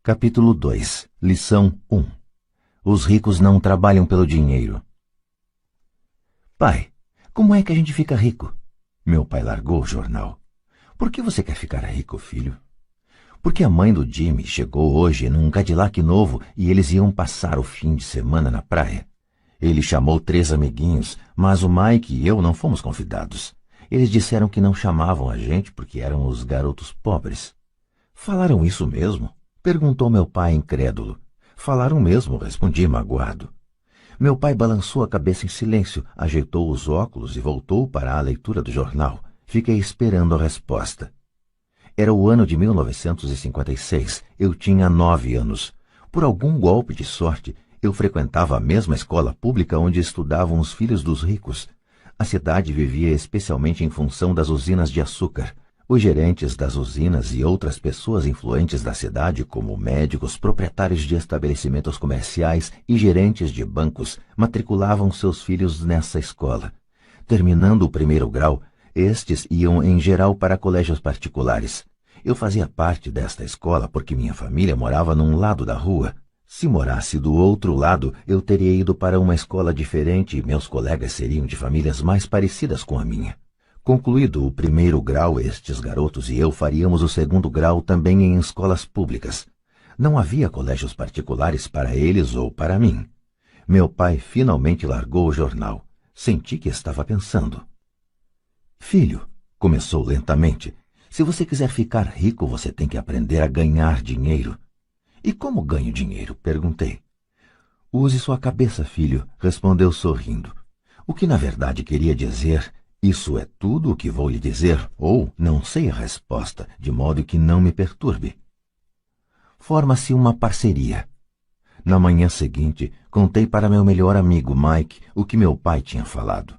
Capítulo 2. Lição 1. Os ricos não trabalham pelo dinheiro. Pai, como é que a gente fica rico? Meu pai largou o jornal. Por que você quer ficar rico, filho? Porque a mãe do Jimmy chegou hoje num Cadillac novo e eles iam passar o fim de semana na praia. Ele chamou 3 amiguinhos, mas o Mike e eu não fomos convidados. Eles disseram que não chamavam a gente porque eram os garotos pobres. Falaram isso mesmo? Perguntou meu pai incrédulo. Falaram mesmo, respondi magoado. Meu pai balançou a cabeça em silêncio, ajeitou os óculos e voltou para a leitura do jornal. Fiquei esperando a resposta. Era o ano de 1956. Eu tinha 9 anos. Por algum golpe de sorte, eu frequentava a mesma escola pública onde estudavam os filhos dos ricos. A cidade vivia especialmente em função das usinas de açúcar. Os gerentes das usinas e outras pessoas influentes da cidade, como médicos, proprietários de estabelecimentos comerciais e gerentes de bancos, matriculavam seus filhos nessa escola. Terminando o 1º grau, estes iam em geral para colégios particulares. Eu fazia parte desta escola porque minha família morava num lado da rua. Se morasse do outro lado, eu teria ido para uma escola diferente e meus colegas seriam de famílias mais parecidas com a minha. Concluído o 1º grau, estes garotos e eu faríamos o 2º grau também em escolas públicas. Não havia colégios particulares para eles ou para mim. Meu pai finalmente largou o jornal. Senti que estava pensando. Filho, começou lentamente, se você quiser ficar rico, você tem que aprender a ganhar dinheiro. E como ganho dinheiro? Perguntei. Use sua cabeça, filho, respondeu sorrindo. O que na verdade queria dizer... Isso é tudo o que vou lhe dizer, ou não sei a resposta, de modo que não me perturbe. Forma-se uma parceria. Na manhã seguinte, contei para meu melhor amigo Mike o que meu pai tinha falado.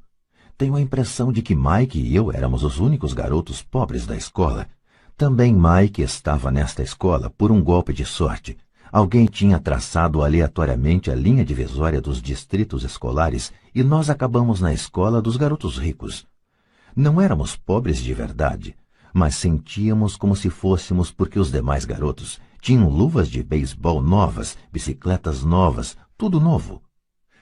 Tenho a impressão de que Mike e eu éramos os únicos garotos pobres da escola. Também Mike estava nesta escola por um golpe de sorte. Alguém tinha traçado aleatoriamente a linha divisória dos distritos escolares e nós acabamos na escola dos garotos ricos. Não éramos pobres de verdade, mas sentíamos como se fôssemos porque os demais garotos tinham luvas de beisebol novas, bicicletas novas, tudo novo.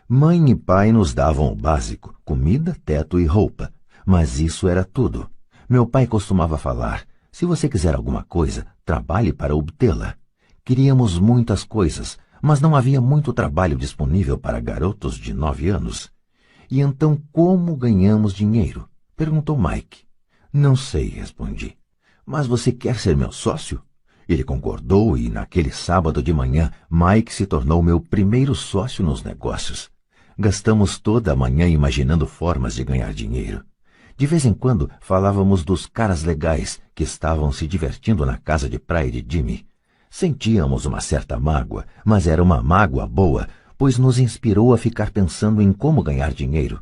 Mãe e pai nos davam o básico, comida, teto e roupa, mas isso era tudo. Meu pai costumava falar, se você quiser alguma coisa, trabalhe para obtê-la. Queríamos muitas coisas, mas não havia muito trabalho disponível para garotos de 9 anos. E então como ganhamos dinheiro? Perguntou Mike. Não sei, respondi. Mas você quer ser meu sócio? Ele concordou e naquele sábado de manhã, Mike se tornou meu primeiro sócio nos negócios. Gastamos toda a manhã imaginando formas de ganhar dinheiro. De vez em quando falávamos dos caras legais que estavam se divertindo na casa de praia de Jimmy. Sentíamos uma certa mágoa, mas era uma mágoa boa, pois nos inspirou a ficar pensando em como ganhar dinheiro.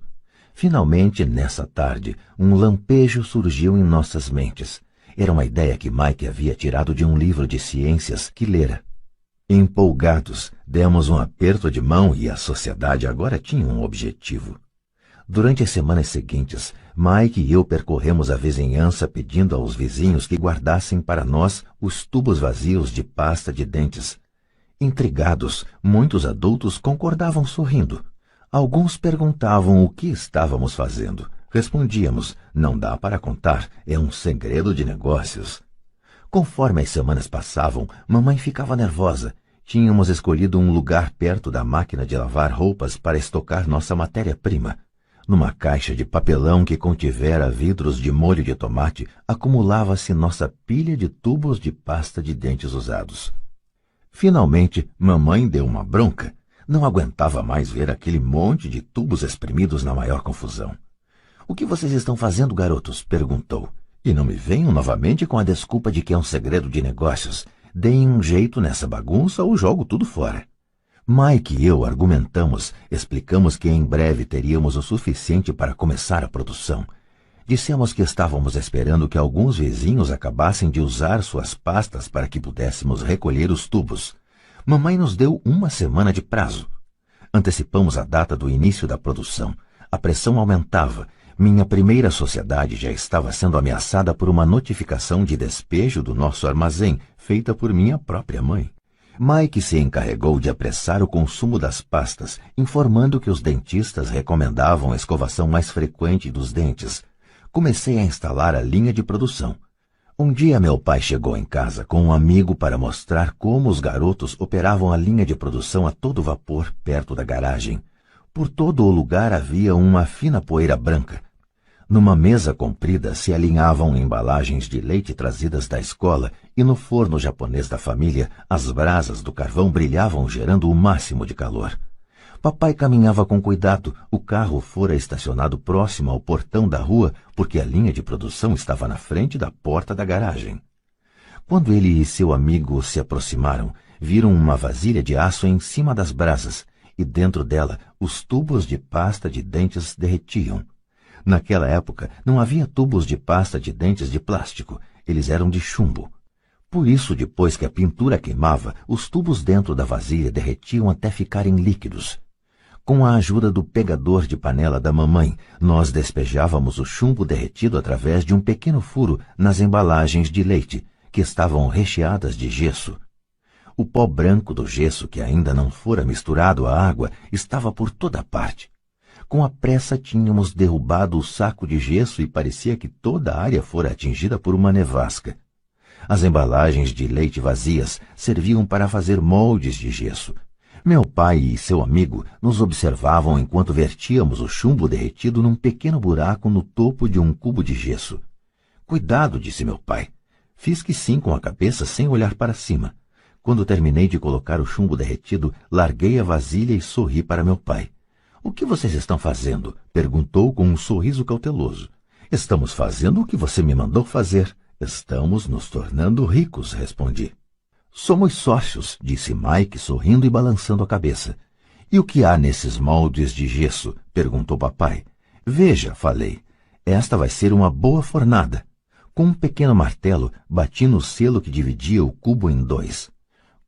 Finalmente, nessa tarde, um lampejo surgiu em nossas mentes. Era uma ideia que Mike havia tirado de um livro de ciências que lera. Empolgados, demos um aperto de mão e a sociedade agora tinha um objetivo. Durante as semanas seguintes, Mike e eu percorremos a vizinhança pedindo aos vizinhos que guardassem para nós os tubos vazios de pasta de dentes. Intrigados, muitos adultos concordavam sorrindo. Alguns perguntavam o que estávamos fazendo. Respondíamos, não dá para contar, é um segredo de negócios. Conforme as semanas passavam, mamãe ficava nervosa. Tínhamos escolhido um lugar perto da máquina de lavar roupas para estocar nossa matéria-prima. Numa caixa de papelão que contivera vidros de molho de tomate, acumulava-se nossa pilha de tubos de pasta de dentes usados. Finalmente, mamãe deu uma bronca. Não aguentava mais ver aquele monte de tubos espremidos na maior confusão. O que vocês estão fazendo, garotos? Perguntou. E não me venham novamente com a desculpa de que é um segredo de negócios. Deem um jeito nessa bagunça ou jogo tudo fora. Mike e eu argumentamos, explicamos que em breve teríamos o suficiente para começar a produção. Dissemos que estávamos esperando que alguns vizinhos acabassem de usar suas pastas para que pudéssemos recolher os tubos. Mamãe nos deu 1 semana de prazo. Antecipamos a data do início da produção. A pressão aumentava. Minha primeira sociedade já estava sendo ameaçada por uma notificação de despejo do nosso armazém, feita por minha própria mãe. Mike se encarregou de apressar o consumo das pastas, informando que os dentistas recomendavam a escovação mais frequente dos dentes. Comecei a instalar a linha de produção. Um dia meu pai chegou em casa com um amigo para mostrar como os garotos operavam a linha de produção a todo vapor perto da garagem. Por todo o lugar havia uma fina poeira branca. Numa mesa comprida se alinhavam embalagens de leite trazidas da escola e no forno japonês da família as brasas do carvão brilhavam gerando o máximo de calor. Papai caminhava com cuidado. O carro fora estacionado próximo ao portão da rua porque a linha de produção estava na frente da porta da garagem. Quando ele e seu amigo se aproximaram, viram uma vasilha de aço em cima das brasas e dentro dela os tubos de pasta de dentes derretiam. Naquela época não havia tubos de pasta de dentes de plástico, eles eram de chumbo. Por isso, depois que a pintura queimava, os tubos dentro da vasilha derretiam até ficarem líquidos. Com a ajuda do pegador de panela da mamãe, nós despejávamos o chumbo derretido através de um pequeno furo nas embalagens de leite, que estavam recheadas de gesso. O pó branco do gesso, que ainda não fora misturado à água, estava por toda parte. Com a pressa tínhamos derrubado o saco de gesso e parecia que toda a área fora atingida por uma nevasca. As embalagens de leite vazias serviam para fazer moldes de gesso. Meu pai e seu amigo nos observavam enquanto vertíamos o chumbo derretido num pequeno buraco no topo de um cubo de gesso. Cuidado, disse meu pai. Fiz que sim com a cabeça sem olhar para cima. Quando terminei de colocar o chumbo derretido, larguei a vasilha e sorri para meu pai. O que vocês estão fazendo? Perguntou com um sorriso cauteloso. Estamos fazendo o que você me mandou fazer. Estamos nos tornando ricos, respondi. Somos sócios, disse Mike, sorrindo e balançando a cabeça. E o que há nesses moldes de gesso? Perguntou papai. Veja, falei. Esta vai ser uma boa fornada. Com um pequeno martelo, bati no selo que dividia o cubo em dois.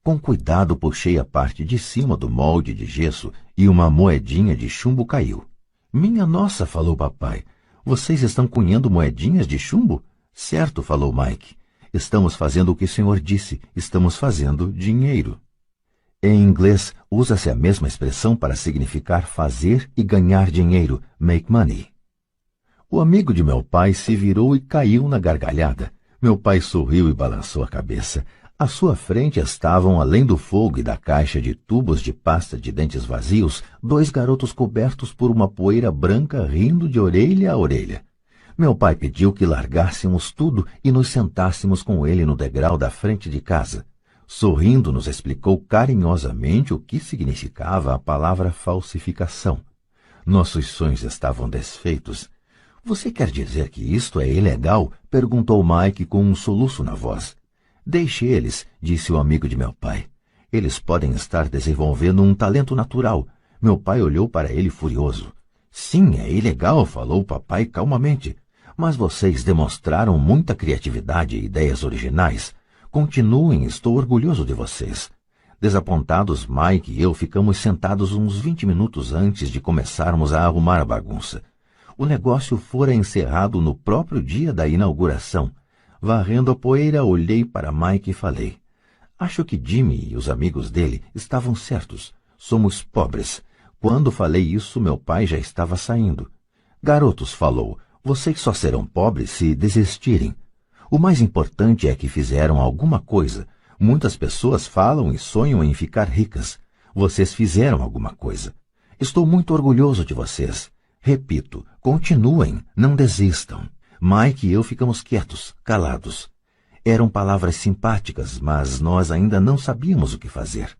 Com cuidado puxei a parte de cima do molde de gesso e uma moedinha de chumbo caiu. Minha nossa, falou papai, vocês estão cunhando moedinhas de chumbo? Certo, falou Mike. Estamos fazendo o que o senhor disse, estamos fazendo dinheiro. Em inglês, usa-se a mesma expressão para significar fazer e ganhar dinheiro, make money. O amigo de meu pai se virou e caiu na gargalhada. Meu pai sorriu e balançou a cabeça. À sua frente estavam, além do fogo e da caixa de tubos de pasta de dentes vazios, dois garotos cobertos por uma poeira branca rindo de orelha a orelha. Meu pai pediu que largássemos tudo e nos sentássemos com ele no degrau da frente de casa. Sorrindo, nos explicou carinhosamente o que significava a palavra falsificação. Nossos sonhos estavam desfeitos. Você quer dizer que isto é ilegal? Perguntou Mike com um soluço na voz. Deixe eles, disse o amigo de meu pai. Eles podem estar desenvolvendo um talento natural. Meu pai olhou para ele furioso. Sim, é ilegal, falou o papai calmamente. Mas vocês demonstraram muita criatividade e ideias originais. Continuem, estou orgulhoso de vocês. Desapontados, Mike e eu ficamos sentados uns 20 minutos antes de começarmos a arrumar a bagunça. O negócio fora encerrado no próprio dia da inauguração. Varrendo a poeira, olhei para Mike e falei. Acho que Jimmy e os amigos dele estavam certos. Somos pobres. Quando falei isso, meu pai já estava saindo. Garotos, falou, vocês só serão pobres se desistirem. O mais importante é que fizeram alguma coisa. Muitas pessoas falam e sonham em ficar ricas. Vocês fizeram alguma coisa. Estou muito orgulhoso de vocês. Repito, continuem, não desistam. Mike e eu ficamos quietos, calados. Eram palavras simpáticas, mas nós ainda não sabíamos o que fazer.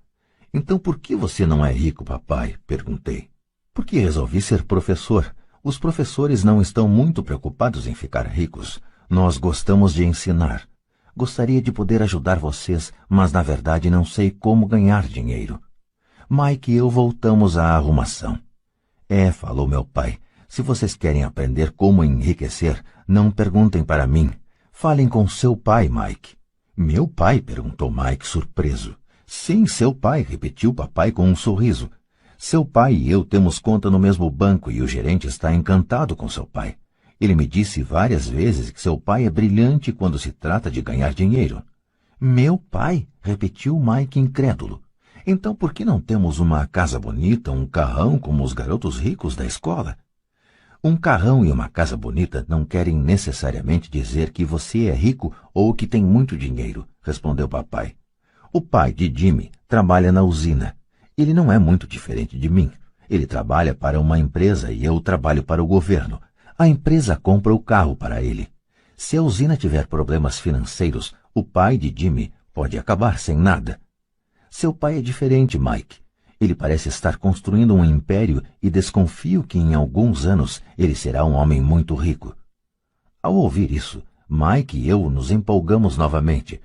Então por que você não é rico, papai? Perguntei. Porque resolvi ser professor. Os professores não estão muito preocupados em ficar ricos. Nós gostamos de ensinar. Gostaria de poder ajudar vocês, mas na verdade não sei como ganhar dinheiro. Mike e eu voltamos à arrumação. Falou meu pai, se vocês querem aprender como enriquecer, não perguntem para mim. Falem com seu pai, Mike. Meu pai? Perguntou Mike, surpreso. Sim, seu pai, repetiu papai com um sorriso. Seu pai e eu temos conta no mesmo banco e o gerente está encantado com seu pai. Ele me disse várias vezes que seu pai é brilhante quando se trata de ganhar dinheiro. Meu pai? Repetiu Mike incrédulo. Então por que não temos uma casa bonita, um carrão como os garotos ricos da escola? Um carrão e uma casa bonita não querem necessariamente dizer que você é rico ou que tem muito dinheiro, respondeu papai. O pai de Jimmy trabalha na usina. Ele não é muito diferente de mim. Ele trabalha para uma empresa e eu trabalho para o governo. A empresa compra o carro para ele. Se a usina tiver problemas financeiros, o pai de Jimmy pode acabar sem nada. Seu pai é diferente, Mike. Ele parece estar construindo um império e desconfio que em alguns anos ele será um homem muito rico. Ao ouvir isso, Mike e eu nos empolgamos novamente.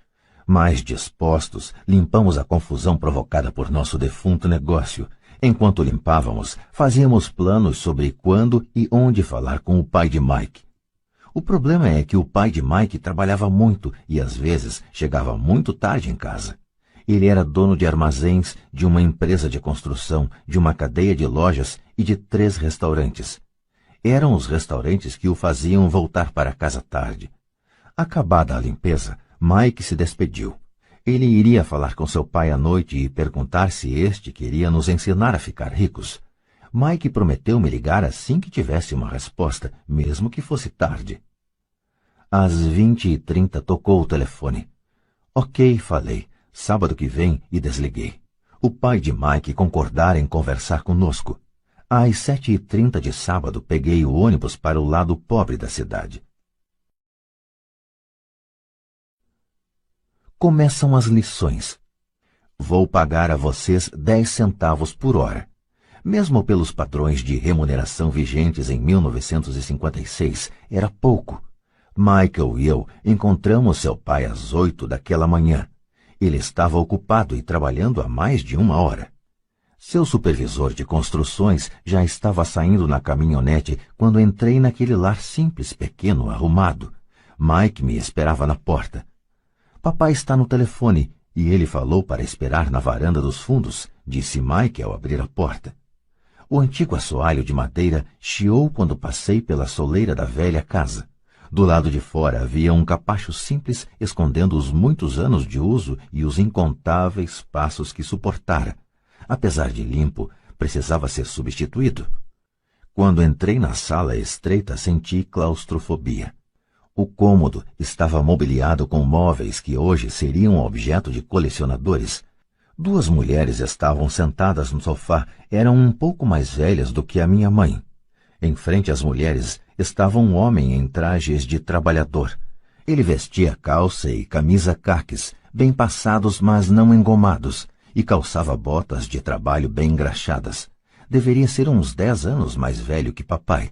Mais dispostos, limpamos a confusão provocada por nosso defunto negócio. Enquanto limpávamos, fazíamos planos sobre quando e onde falar com o pai de Mike. O problema é que o pai de Mike trabalhava muito e às vezes chegava muito tarde em casa. Ele era dono de armazéns, de uma empresa de construção, de uma cadeia de lojas e de 3 restaurantes. Eram os restaurantes que o faziam voltar para casa tarde. Acabada a limpeza, Mike se despediu. Ele iria falar com seu pai à noite e perguntar se este queria nos ensinar a ficar ricos. Mike prometeu me ligar assim que tivesse uma resposta, mesmo que fosse tarde. Às 20h30 tocou o telefone. Ok, falei. Sábado que vem, e desliguei. O pai de Mike concordara em conversar conosco. Às 7h30 de sábado, peguei o ônibus para o lado pobre da cidade. Começam as lições. Vou pagar a vocês 10 centavos por hora. Mesmo pelos padrões de remuneração vigentes em 1956, era pouco. Michael e eu encontramos seu pai às 8 daquela manhã. Ele estava ocupado e trabalhando há mais de 1 hora. Seu supervisor de construções já estava saindo na caminhonete quando entrei naquele lar simples, pequeno, arrumado. Mike me esperava na porta. Papai está no telefone e ele falou para esperar na varanda dos fundos, disse Mike ao abrir a porta. O antigo assoalho de madeira chiou quando passei pela soleira da velha casa. Do lado de fora havia um capacho simples escondendo os muitos anos de uso e os incontáveis passos que suportara. Apesar de limpo, precisava ser substituído. Quando entrei na sala estreita, senti claustrofobia. O cômodo estava mobiliado com móveis que hoje seriam objeto de colecionadores. 2 mulheres estavam sentadas no sofá, eram um pouco mais velhas do que a minha mãe. Em frente às mulheres estava um homem em trajes de trabalhador. Ele vestia calça e camisa caques, bem passados mas não engomados, e calçava botas de trabalho bem engraxadas. Deveria ser uns 10 anos mais velho que papai.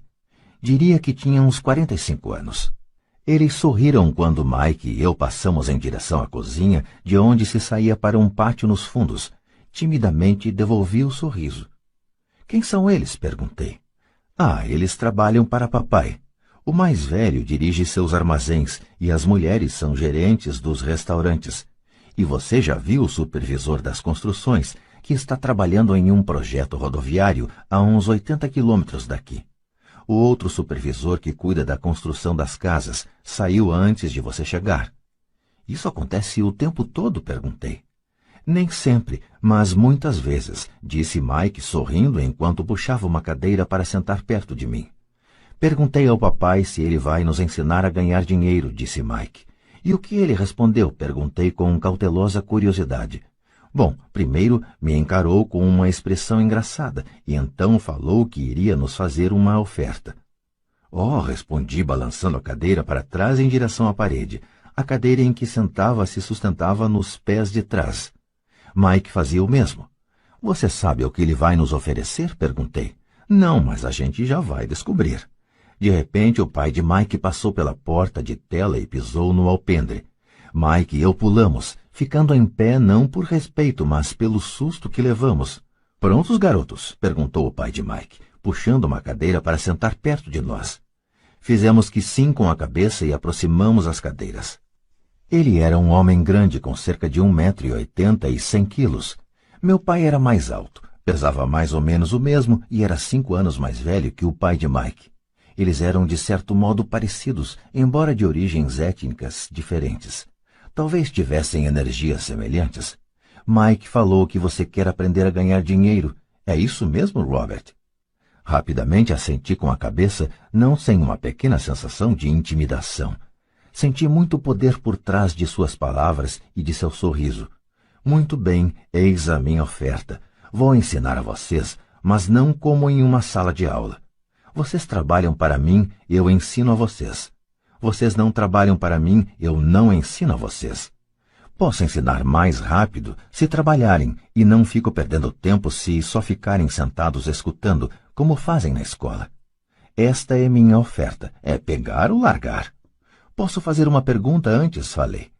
Diria que tinha uns 45 anos. Eles sorriram quando Mike e eu passamos em direção à cozinha, de onde se saía para um pátio nos fundos. Timidamente devolvi o sorriso. Quem são eles? Perguntei. Eles trabalham para papai. O mais velho dirige seus armazéns e as mulheres são gerentes dos restaurantes. E você já viu o supervisor das construções, que está trabalhando em um projeto rodoviário a uns 80 quilômetros daqui. O outro supervisor que cuida da construção das casas saiu antes de você chegar. Isso acontece o tempo todo? Perguntei. Nem sempre, mas muitas vezes, disse Mike sorrindo enquanto puxava uma cadeira para sentar perto de mim. Perguntei ao papai se ele vai nos ensinar a ganhar dinheiro, disse Mike. E o que ele respondeu? Perguntei com cautelosa curiosidade. Bom, primeiro me encarou com uma expressão engraçada e então falou que iria nos fazer uma oferta. Respondi balançando a cadeira para trás em direção à parede. A cadeira em que sentava se sustentava nos pés de trás. Mike fazia o mesmo. Você sabe o que ele vai nos oferecer? Perguntei. Não, mas a gente já vai descobrir. De repente, o pai de Mike passou pela porta de tela e pisou no alpendre. Mike e eu pulamos, ficando em pé não por respeito, mas pelo susto que levamos. Prontos, garotos? Perguntou o pai de Mike, puxando uma cadeira para sentar perto de nós. Fizemos que sim com a cabeça e aproximamos as cadeiras. Ele era um homem grande, com cerca de 1,80 m e 100 quilos. Meu pai era mais alto, pesava mais ou menos o mesmo e era 5 anos mais velho que o pai de Mike. Eles eram de certo modo parecidos, embora de origens étnicas diferentes. Talvez tivessem energias semelhantes. Mike falou que você quer aprender a ganhar dinheiro. É isso mesmo, Robert? Rapidamente assenti com a cabeça, não sem uma pequena sensação de intimidação. Senti muito poder por trás de suas palavras e de seu sorriso. Muito bem, eis a minha oferta. Vou ensinar a vocês, mas não como em uma sala de aula. Vocês trabalham para mim, eu ensino a vocês. Vocês não trabalham para mim, eu não ensino a vocês. Posso ensinar mais rápido se trabalharem e não fico perdendo tempo se só ficarem sentados escutando, como fazem na escola. Esta é minha oferta, é pegar ou largar. Posso fazer uma pergunta antes, falei.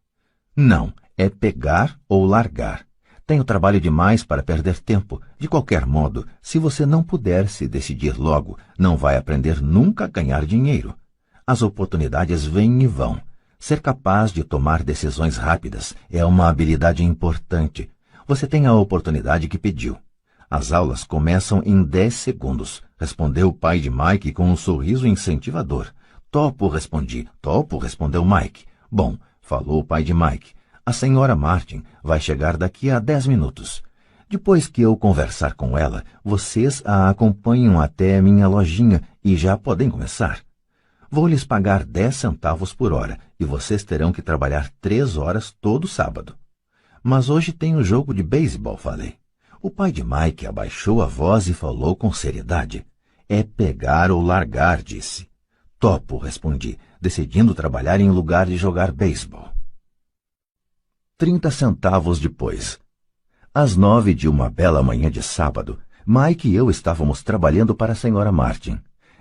Não, é pegar ou largar. Tenho trabalho demais para perder tempo. De qualquer modo, se você não puder se decidir logo, não vai aprender nunca a ganhar dinheiro. As oportunidades vêm e vão. Ser capaz de tomar decisões rápidas é uma habilidade importante. Você tem a oportunidade que pediu. As aulas começam em 10 segundos, respondeu o pai de Mike com um sorriso incentivador. Topo, respondi. Topo, respondeu Mike. Bom, falou o pai de Mike. A senhora Martin vai chegar daqui a 10 minutos. Depois que eu conversar com ela, vocês a acompanham até minha lojinha e já podem começar. Vou lhes pagar 10 centavos por hora e vocês terão que trabalhar 3 horas todo sábado. Mas hoje tem um jogo de beisebol, falei. O pai de Mike abaixou a voz e falou com seriedade. É pegar ou largar, disse. Topo, respondi, decidindo trabalhar em lugar de jogar beisebol. 30 centavos depois. Às 9 de uma bela manhã de sábado, Mike e eu estávamos trabalhando para a senhora Martin.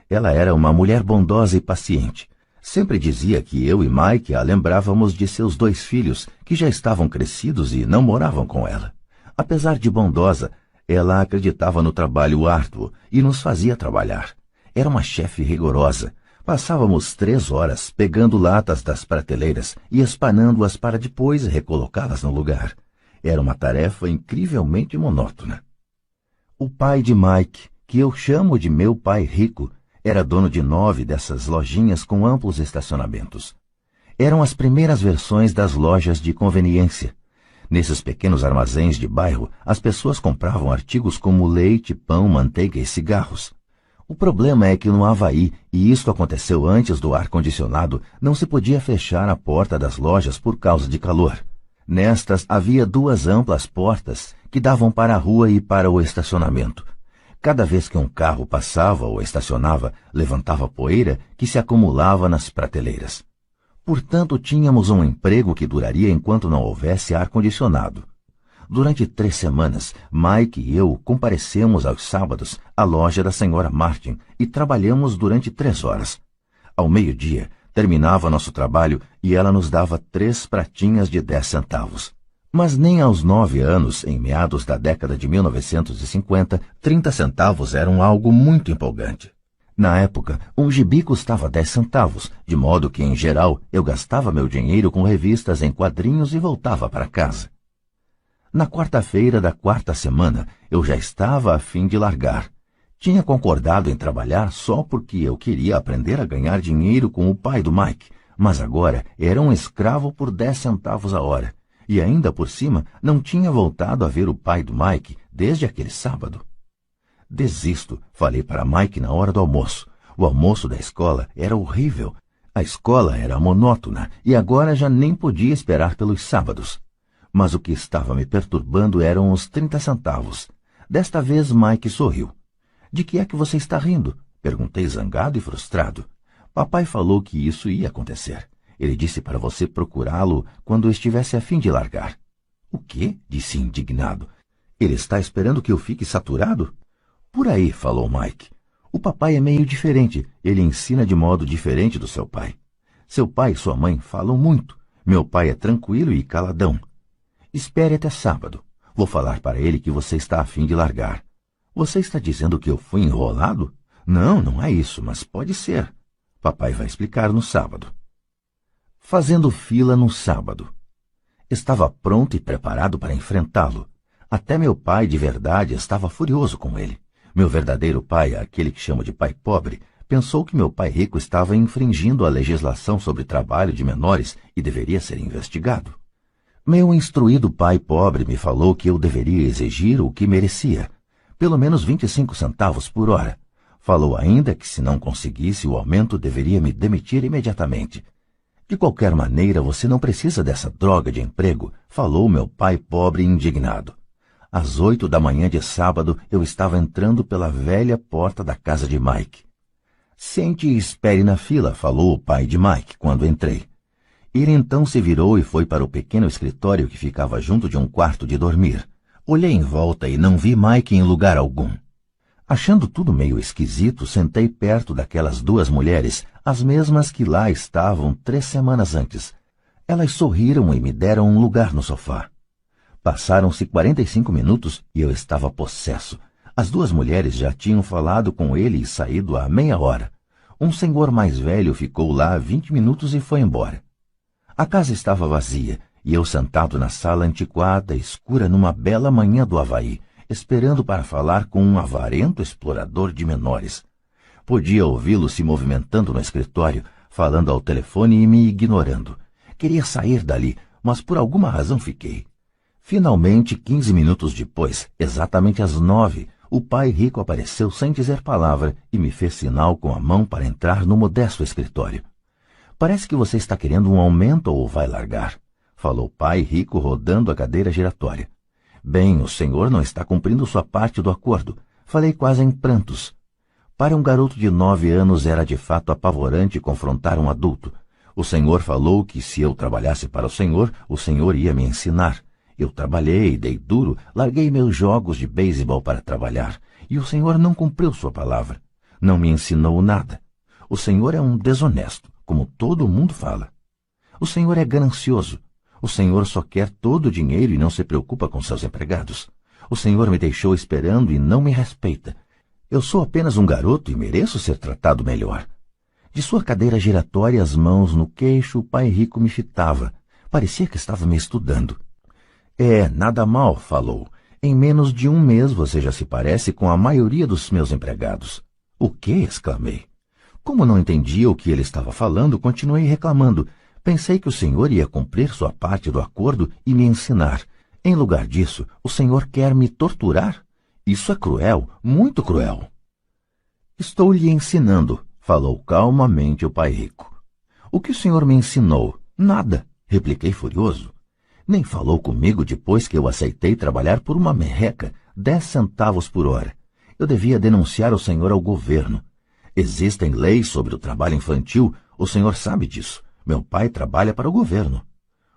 Ela era uma mulher bondosa e paciente. Sempre dizia que eu e Mike a lembrávamos de seus 2 filhos, que já estavam crescidos e não moravam com ela. Apesar de bondosa, ela acreditava no trabalho árduo e nos fazia trabalhar. Era uma chefe rigorosa. Passávamos 3 horas pegando latas das prateleiras e espanando-as para depois recolocá-las no lugar. Era uma tarefa incrivelmente monótona. O pai de Mike, que eu chamo de meu pai rico, era dono de 9 dessas lojinhas com amplos estacionamentos. Eram as primeiras versões das lojas de conveniência. Nesses pequenos armazéns de bairro, as pessoas compravam artigos como leite, pão, manteiga e cigarros. O problema é que no Havaí, e isto aconteceu antes do ar-condicionado, não se podia fechar a porta das lojas por causa de calor. Nestas havia 2 amplas portas que davam para a rua e para o estacionamento. Cada vez que um carro passava ou estacionava, levantava poeira que se acumulava nas prateleiras. Portanto, tínhamos um emprego que duraria enquanto não houvesse ar-condicionado. Durante 3 semanas, Mike e eu comparecemos aos sábados à loja da senhora Martin e trabalhamos durante 3 horas. Ao meio-dia, terminava nosso trabalho e ela nos dava 3 pratinhas de 10 centavos. Mas nem aos 9 anos, em meados da década de 1950, 30 centavos eram algo muito empolgante. Na época, um gibi custava 10 centavos, de modo que, em geral, eu gastava meu dinheiro com revistas em quadrinhos e voltava para casa. Na quarta-feira da 4ª semana, eu já estava a fim de largar. Tinha concordado em trabalhar só porque eu queria aprender a ganhar dinheiro com o pai do Mike, mas agora era um escravo por 10 centavos a hora. E ainda por cima, não tinha voltado a ver o pai do Mike desde aquele sábado. Desisto, falei para Mike na hora do almoço. O almoço da escola era horrível. A escola era monótona e agora já nem podia esperar pelos sábados. Mas o que estava me perturbando eram os 30 centavos. Desta vez Mike sorriu. De que é que você está rindo? Perguntei zangado e frustrado. Papai falou que isso ia acontecer. Ele disse para você procurá-lo quando estivesse a fim de largar. O quê? Disse indignado. Ele está esperando que eu fique saturado? Por aí, falou Mike. O papai é meio diferente. Ele ensina de modo diferente do seu pai. Seu pai e sua mãe falam muito. Meu pai é tranquilo e caladão. Espere até sábado. Vou falar para ele que você está a fim de largar. Você está dizendo que eu fui enrolado? Não, não é isso, mas pode ser. Papai vai explicar no sábado. Fazendo fila no sábado. Estava pronto e preparado para enfrentá-lo. Até meu pai de verdade estava furioso com ele. Meu verdadeiro pai, aquele que chamo de pai pobre, pensou que meu pai rico estava infringindo a legislação sobre trabalho de menores e deveria ser investigado. Meu instruído pai pobre me falou que eu deveria exigir o que merecia, pelo menos 25 centavos por hora. Falou ainda que se não conseguisse o aumento deveria me demitir imediatamente. De qualquer maneira, você não precisa dessa droga de emprego, falou meu pai pobre indignado. Às 8 da manhã de sábado, eu estava entrando pela velha porta da casa de Mike. Sente e espere na fila, falou o pai de Mike quando entrei. Ele então se virou e foi para o pequeno escritório que ficava junto de um quarto de dormir. Olhei em volta e não vi Mike em lugar algum. Achando tudo meio esquisito, sentei perto daquelas duas mulheres, as mesmas que lá estavam 3 semanas antes. Elas sorriram e me deram um lugar no sofá. Passaram-se 45 minutos e eu estava possesso. As duas mulheres já tinham falado com ele e saído há meia hora. Um senhor mais velho ficou lá 20 minutos e foi embora. A casa estava vazia e eu sentado na sala antiquada, escura numa bela manhã do Havaí, esperando para falar com um avarento explorador de menores. Podia ouvi-lo se movimentando no escritório, falando ao telefone e me ignorando. Queria sair dali, mas por alguma razão fiquei. Finalmente, 15 minutos depois, exatamente às 9, o pai rico apareceu sem dizer palavra e me fez sinal com a mão para entrar no modesto escritório. Parece que você está querendo um aumento ou vai largar, falou o pai rico rodando a cadeira giratória. Bem, o senhor não está cumprindo sua parte do acordo. Falei quase em prantos. Para um garoto de 9 anos era de fato apavorante confrontar um adulto. O senhor falou que se eu trabalhasse para o senhor ia me ensinar. Eu trabalhei, dei duro, larguei meus jogos de beisebol para trabalhar. E o senhor não cumpriu sua palavra. Não me ensinou nada. O senhor é um desonesto, como todo mundo fala. O senhor é ganancioso. O senhor só quer todo o dinheiro e não se preocupa com seus empregados. O senhor me deixou esperando e não me respeita. Eu sou apenas um garoto e mereço ser tratado melhor. De sua cadeira giratória, as mãos no queixo, o pai rico me fitava. Parecia que estava me estudando. Nada mal, falou. Em menos de um mês você já se parece com a maioria dos meus empregados. O quê? Exclamei. Como não entendia o que ele estava falando, continuei reclamando. Pensei que o senhor ia cumprir sua parte do acordo e me ensinar. Em lugar disso, o senhor quer me torturar? Isso é cruel, muito cruel. Estou lhe ensinando, falou calmamente o pai rico. O que o senhor me ensinou? Nada, repliquei furioso. Nem falou comigo depois que eu aceitei trabalhar por uma merreca, 10 centavos por hora. Eu devia denunciar o senhor ao governo. Existem leis sobre o trabalho infantil, o senhor sabe disso. Meu pai trabalha para o governo.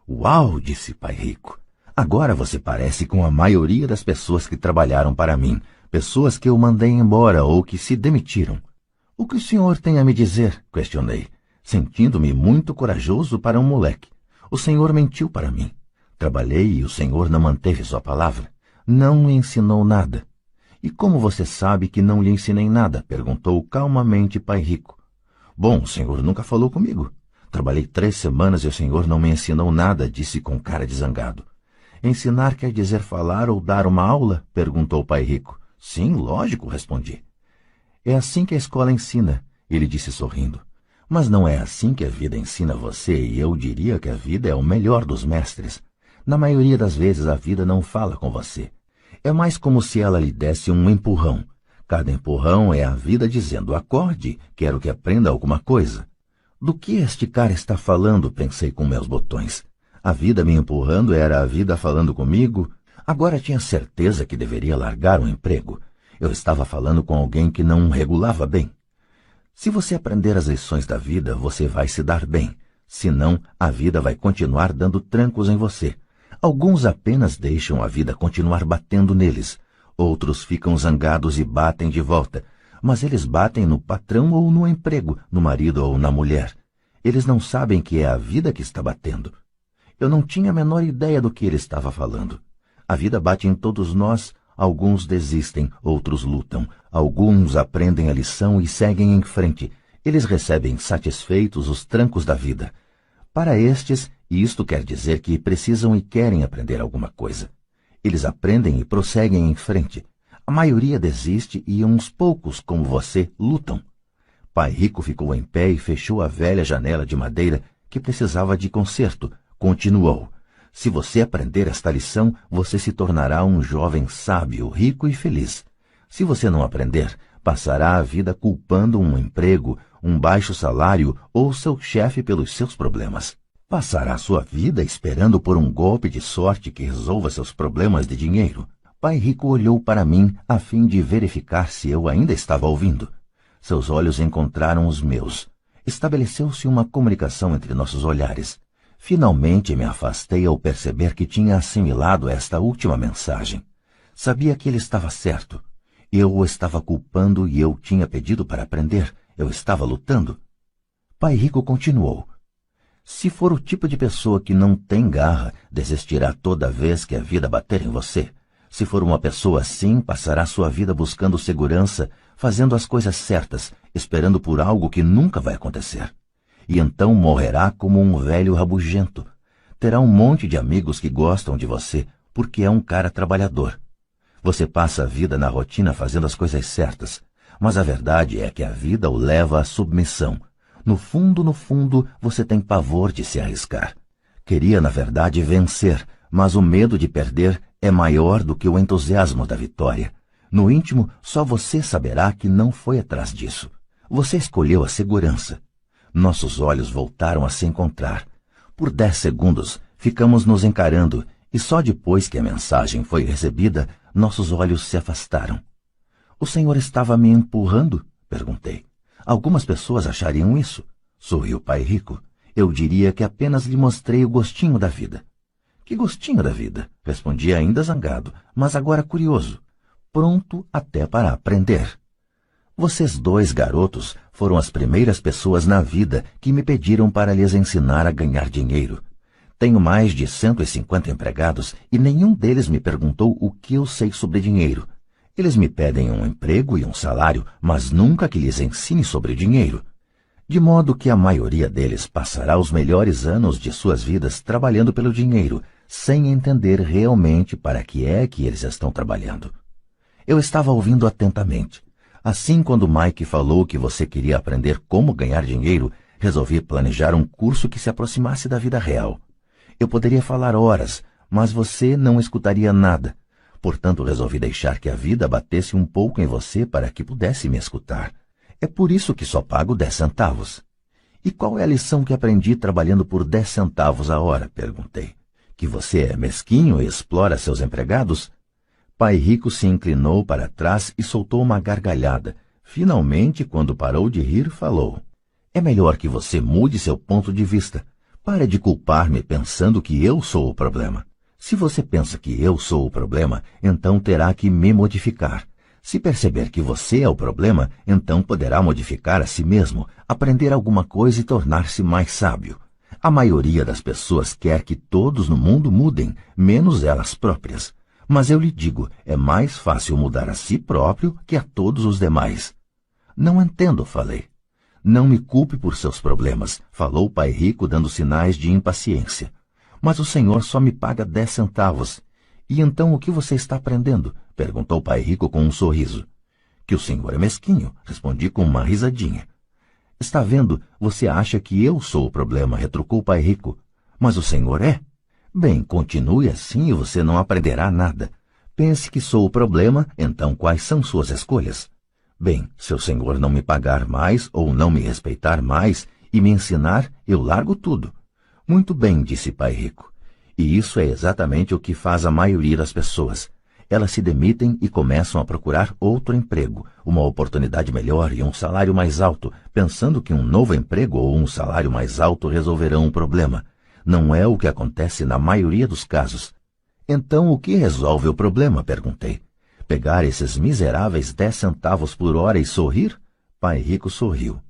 Uau, disse pai rico. Agora você parece com a maioria das pessoas que trabalharam para mim, pessoas que eu mandei embora ou que se demitiram. O que o senhor tem a me dizer? Questionei, sentindo-me muito corajoso para um moleque. O senhor mentiu para mim. Trabalhei e o senhor não manteve sua palavra. Não me ensinou nada. E como você sabe que não lhe ensinei nada? Perguntou calmamente pai rico. Bom, o senhor nunca falou comigo. Trabalhei 3 semanas e o senhor não me ensinou nada, disse com cara de zangado. Ensinar quer dizer falar ou dar uma aula? Perguntou o pai rico. Sim, lógico, respondi. É assim que a escola ensina, ele disse sorrindo. Mas não é assim que a vida ensina você, e eu diria que a vida é o melhor dos mestres. Na maioria das vezes a vida não fala com você. É mais como se ela lhe desse um empurrão. Cada empurrão é a vida dizendo, acorde, quero que aprenda alguma coisa. Do que este cara está falando? Pensei com meus botões. A vida me empurrando era a vida falando comigo. Agora tinha certeza que deveria largar o emprego. Eu estava falando com alguém que não regulava bem. Se você aprender as lições da vida, você vai se dar bem. Senão, a vida vai continuar dando trancos em você. Alguns apenas deixam a vida continuar batendo neles. Outros ficam zangados e batem de volta. Mas eles batem no patrão ou no emprego, no marido ou na mulher. Eles não sabem que é a vida que está batendo. Eu não tinha a menor ideia do que ele estava falando. A vida bate em todos nós, alguns desistem, outros lutam, alguns aprendem a lição e seguem em frente. Eles recebem satisfeitos os trancos da vida. Para estes, isto quer dizer que precisam e querem aprender alguma coisa. Eles aprendem e prosseguem em frente. A maioria desiste e uns poucos, como você, lutam. Pai rico ficou em pé e fechou a velha janela de madeira que precisava de conserto. Continuou. Se você aprender esta lição, você se tornará um jovem sábio, rico e feliz. Se você não aprender, passará a vida culpando um emprego, um baixo salário ou seu chefe pelos seus problemas. Passará sua vida esperando por um golpe de sorte que resolva seus problemas de dinheiro. Pai Rico olhou para mim a fim de verificar se eu ainda estava ouvindo. Seus olhos encontraram os meus. Estabeleceu-se uma comunicação entre nossos olhares. Finalmente me afastei ao perceber que tinha assimilado esta última mensagem. Sabia que ele estava certo. Eu o estava culpando e eu tinha pedido para aprender. Eu estava lutando. Pai Rico continuou. Se for o tipo de pessoa que não tem garra, desistirá toda vez que a vida bater em você. Se for uma pessoa assim, passará sua vida buscando segurança, fazendo as coisas certas, esperando por algo que nunca vai acontecer. E então morrerá como um velho rabugento. Terá um monte de amigos que gostam de você, porque é um cara trabalhador. Você passa a vida na rotina fazendo as coisas certas, mas a verdade é que a vida o leva à submissão. No fundo, você tem pavor de se arriscar. Queria, na verdade, vencer, mas o medo de perder é maior do que o entusiasmo da vitória. No íntimo, só você saberá que não foi atrás disso. Você escolheu a segurança. Nossos olhos voltaram a se encontrar. Por 10 segundos, ficamos nos encarando, e só depois que a mensagem foi recebida, nossos olhos se afastaram. O senhor estava me empurrando? Perguntei. Algumas pessoas achariam isso. Sorriu Pai Rico. Eu diria que apenas lhe mostrei o gostinho da vida. Que gostinho da vida? Respondi ainda zangado, mas agora curioso. Pronto até para aprender. Vocês dois garotos foram as primeiras pessoas na vida que me pediram para lhes ensinar a ganhar dinheiro. Tenho mais de 150 empregados e nenhum deles me perguntou o que eu sei sobre dinheiro. Eles me pedem um emprego e um salário, mas nunca que lhes ensine sobre dinheiro. De modo que a maioria deles passará os melhores anos de suas vidas trabalhando pelo dinheiro, sem entender realmente para que é que eles estão trabalhando. Eu estava ouvindo atentamente. Assim, quando Mike falou que você queria aprender como ganhar dinheiro, resolvi planejar um curso que se aproximasse da vida real. Eu poderia falar horas, mas você não escutaria nada. Portanto, resolvi deixar que a vida batesse um pouco em você para que pudesse me escutar. É por isso que só pago 10 centavos. E qual é a lição que aprendi trabalhando por 10 centavos a hora? Perguntei. Que você é mesquinho e explora seus empregados? Pai Rico se inclinou para trás e soltou uma gargalhada. Finalmente, quando parou de rir, falou. É melhor que você mude seu ponto de vista. Pare de culpar-me pensando que eu sou o problema. Se você pensa que eu sou o problema, então terá que me modificar. Se perceber que você é o problema, então poderá modificar a si mesmo, aprender alguma coisa e tornar-se mais sábio. A maioria das pessoas quer que todos no mundo mudem, menos elas próprias. Mas eu lhe digo, é mais fácil mudar a si próprio que a todos os demais. Não entendo, falei. Não me culpe por seus problemas, falou o Pai Rico dando sinais de impaciência. Mas o senhor só me paga 10 centavos. E então o que você está aprendendo? Perguntou o Pai Rico com um sorriso. Que o senhor é mesquinho, respondi com uma risadinha. Está vendo, você acha que eu sou o problema, retrucou o Pai Rico. Mas o senhor é? Bem, continue assim e você não aprenderá nada. Pense que sou o problema, então quais são suas escolhas? Bem, se o senhor não me pagar mais ou não me respeitar mais e me ensinar, eu largo tudo. Muito bem, disse Pai Rico. E isso é exatamente o que faz a maioria das pessoas. Elas se demitem e começam a procurar outro emprego, uma oportunidade melhor e um salário mais alto, pensando que um novo emprego ou um salário mais alto resolverão o problema. Não é o que acontece na maioria dos casos. Então, o que resolve o problema? Perguntei. Pegar esses miseráveis 10 centavos por hora e sorrir? Pai Rico sorriu.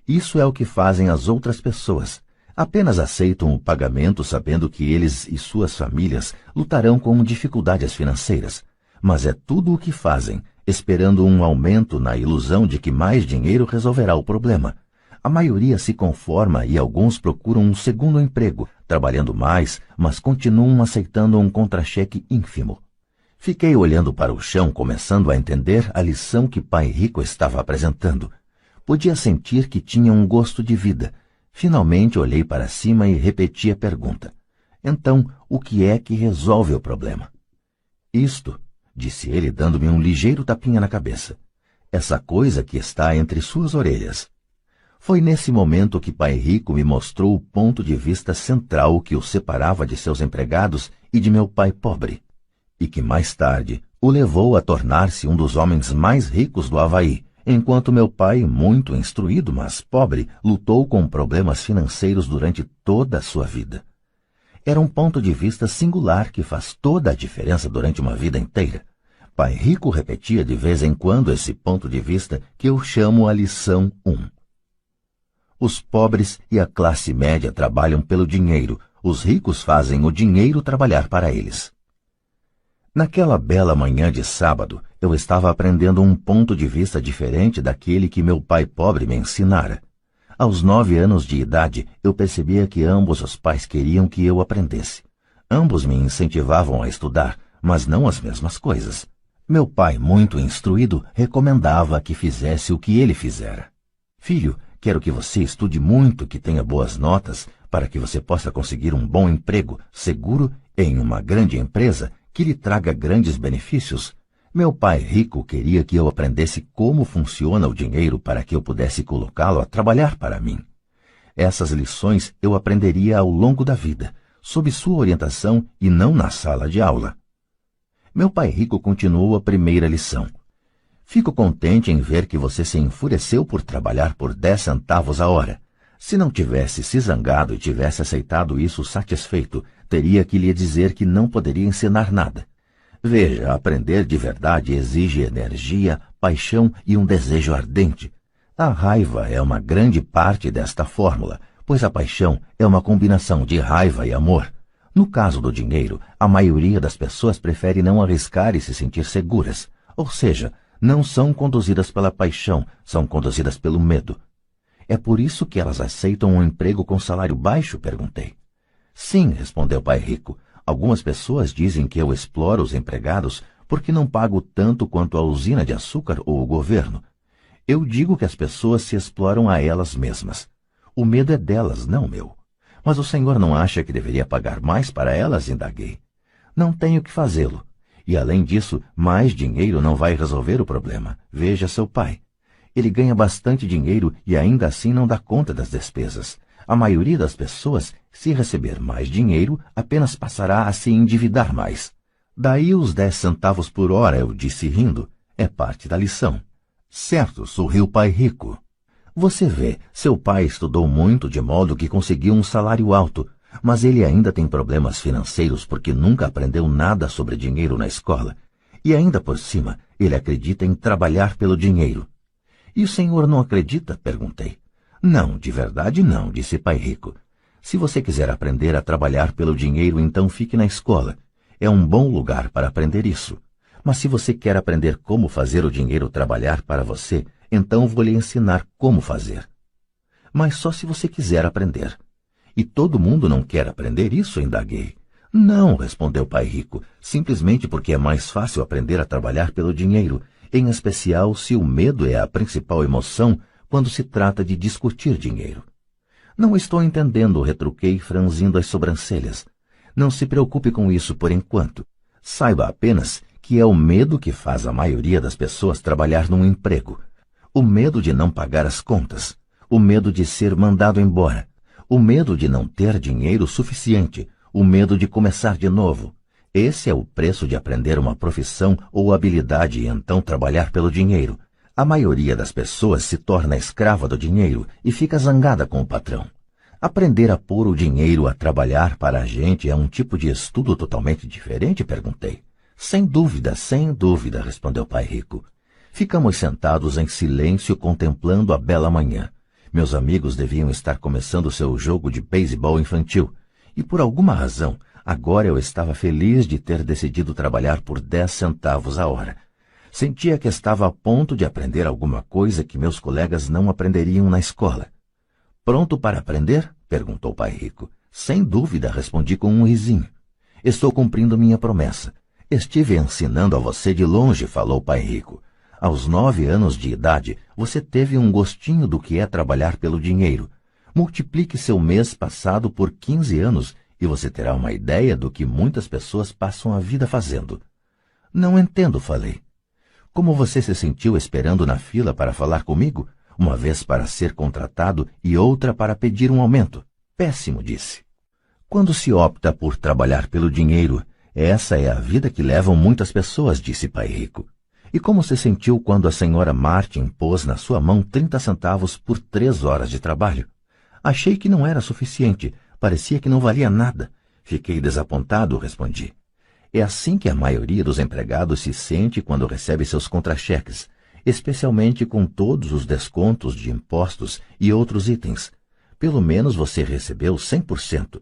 Isso é o que fazem as outras pessoas. Apenas aceitam o pagamento sabendo que eles e suas famílias lutarão com dificuldades financeiras. Mas é tudo o que fazem, esperando um aumento na ilusão de que mais dinheiro resolverá o problema. A maioria se conforma e alguns procuram um segundo emprego, trabalhando mais, mas continuam aceitando um contra-cheque ínfimo. Fiquei olhando para o chão, começando a entender a lição que Pai Rico estava apresentando. Podia sentir que tinha um gosto de vida. Finalmente olhei para cima e repeti a pergunta. Então, o que é que resolve o problema? Isto, disse ele, dando-me um ligeiro tapinha na cabeça. Essa coisa que está entre suas orelhas. Foi nesse momento que Pai Rico me mostrou o ponto de vista central que o separava de seus empregados e de meu pai pobre, e que mais tarde o levou a tornar-se um dos homens mais ricos do Havaí, enquanto meu pai, muito instruído, mas pobre, lutou com problemas financeiros durante toda a sua vida. Era um ponto de vista singular que faz toda a diferença durante uma vida inteira. Pai Rico repetia de vez em quando esse ponto de vista que eu chamo a lição 1. Os pobres e a classe média trabalham pelo dinheiro, os ricos fazem o dinheiro trabalhar para eles. Naquela bela manhã de sábado, eu estava aprendendo um ponto de vista diferente daquele que meu pai pobre me ensinara. Aos 9 anos de idade, eu percebia que ambos os pais queriam que eu aprendesse. Ambos me incentivavam a estudar, mas não as mesmas coisas. Meu pai, muito instruído, recomendava que fizesse o que ele fizera. Filho, quero que você estude muito, que tenha boas notas, para que você possa conseguir um bom emprego, seguro, em uma grande empresa, que lhe traga grandes benefícios. Meu pai rico queria que eu aprendesse como funciona o dinheiro para que eu pudesse colocá-lo a trabalhar para mim. Essas lições eu aprenderia ao longo da vida, sob sua orientação e não na sala de aula. Meu pai rico continuou a primeira lição. Fico contente em ver que você se enfureceu por trabalhar por 10 centavos a hora. Se não tivesse se zangado e tivesse aceitado isso satisfeito, teria que lhe dizer que não poderia ensinar nada. Veja, aprender de verdade exige energia, paixão e um desejo ardente. A raiva é uma grande parte desta fórmula, pois a paixão é uma combinação de raiva e amor. No caso do dinheiro, a maioria das pessoas prefere não arriscar e se sentir seguras, ou seja, não são conduzidas pela paixão, são conduzidas pelo medo. É por isso que elas aceitam um emprego com salário baixo? Perguntei. Sim, respondeu Pai Rico. Algumas pessoas dizem que eu exploro os empregados porque não pago tanto quanto a usina de açúcar ou o governo. Eu digo que as pessoas se exploram a elas mesmas. O medo é delas, não meu. Mas o senhor não acha que deveria pagar mais para elas? Indaguei. Não tenho que fazê-lo. E, além disso, mais dinheiro não vai resolver o problema. Veja seu pai. Ele ganha bastante dinheiro e ainda assim não dá conta das despesas. A maioria das pessoas, se receber mais dinheiro, apenas passará a se endividar mais. Daí os 10 centavos por hora, eu disse rindo. É parte da lição. Certo, sorriu Pai Rico. Você vê, seu pai estudou muito de modo que conseguiu um salário alto, mas ele ainda tem problemas financeiros porque nunca aprendeu nada sobre dinheiro na escola. E ainda por cima, ele acredita em trabalhar pelo dinheiro. E o senhor não acredita? Perguntei. Não, de verdade não, disse Pai Rico. Se você quiser aprender a trabalhar pelo dinheiro, então fique na escola. É um bom lugar para aprender isso. Mas se você quer aprender como fazer o dinheiro trabalhar para você, então vou lhe ensinar como fazer. Mas só se você quiser aprender. E todo mundo não quer aprender isso? Indaguei. Não, respondeu Pai Rico, simplesmente porque é mais fácil aprender a trabalhar pelo dinheiro, em especial se o medo é a principal emoção quando se trata de discutir dinheiro. Não estou entendendo, retruquei, franzindo as sobrancelhas. Não se preocupe com isso por enquanto. Saiba apenas que é o medo que faz a maioria das pessoas trabalhar num emprego. O medo de não pagar as contas, o medo de ser mandado embora, o medo de não ter dinheiro suficiente, o medo de começar de novo. Esse é o preço de aprender uma profissão ou habilidade e então trabalhar pelo dinheiro. A maioria das pessoas se torna escrava do dinheiro e fica zangada com o patrão. Aprender a pôr o dinheiro a trabalhar para a gente é um tipo de estudo totalmente diferente? Perguntei. Sem dúvida, respondeu Pai Rico. Ficamos sentados em silêncio contemplando a bela manhã. Meus amigos deviam estar começando seu jogo de beisebol infantil, e por alguma razão, agora eu estava feliz de ter decidido trabalhar por 10 centavos a hora. Sentia que estava a ponto de aprender alguma coisa que meus colegas não aprenderiam na escola. Pronto para aprender? Perguntou Pai Rico. Sem dúvida, respondi com um risinho. Estou cumprindo minha promessa. Estive ensinando a você de longe, falou Pai Rico. Aos 9 anos de idade, você teve um gostinho do que é trabalhar pelo dinheiro. Multiplique seu mês passado por 15 anos e você terá uma ideia do que muitas pessoas passam a vida fazendo. Não entendo, falei. Como você se sentiu esperando na fila para falar comigo, uma vez para ser contratado e outra para pedir um aumento? Péssimo, disse. Quando se opta por trabalhar pelo dinheiro, essa é a vida que levam muitas pessoas, disse Pai Rico. E como se sentiu quando a senhora Martin pôs na sua mão 30 centavos por 3 horas de trabalho? Achei que não era suficiente, parecia que não valia nada. Fiquei desapontado, respondi. É assim que a maioria dos empregados se sente quando recebe seus contra-cheques, especialmente com todos os descontos de impostos e outros itens. Pelo menos você recebeu 100%.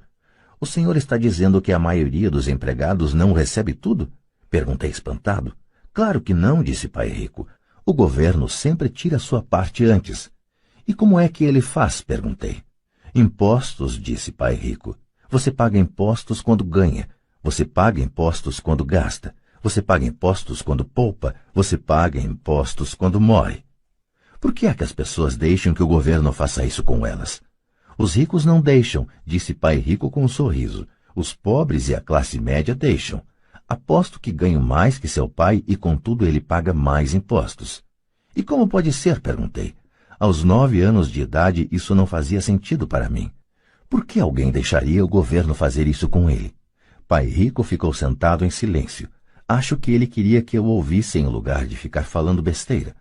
O senhor está dizendo que a maioria dos empregados não recebe tudo? Perguntei espantado. Claro que não, disse Pai Rico. O governo sempre tira sua parte antes. E como é que ele faz? Perguntei. Impostos, disse Pai Rico. Você paga impostos quando ganha. Você paga impostos quando gasta. Você paga impostos quando poupa. Você paga impostos quando morre. Por que é que as pessoas deixam que o governo faça isso com elas? Os ricos não deixam, disse Pai Rico com um sorriso. Os pobres e a classe média deixam. Aposto que ganho mais que seu pai e, contudo, ele paga mais impostos. E como pode ser? Perguntei. Aos 9 anos de idade, isso não fazia sentido para mim. Por que alguém deixaria o governo fazer isso com ele? Pai Rico ficou sentado em silêncio. Acho que ele queria que eu ouvisse em lugar de ficar falando besteira.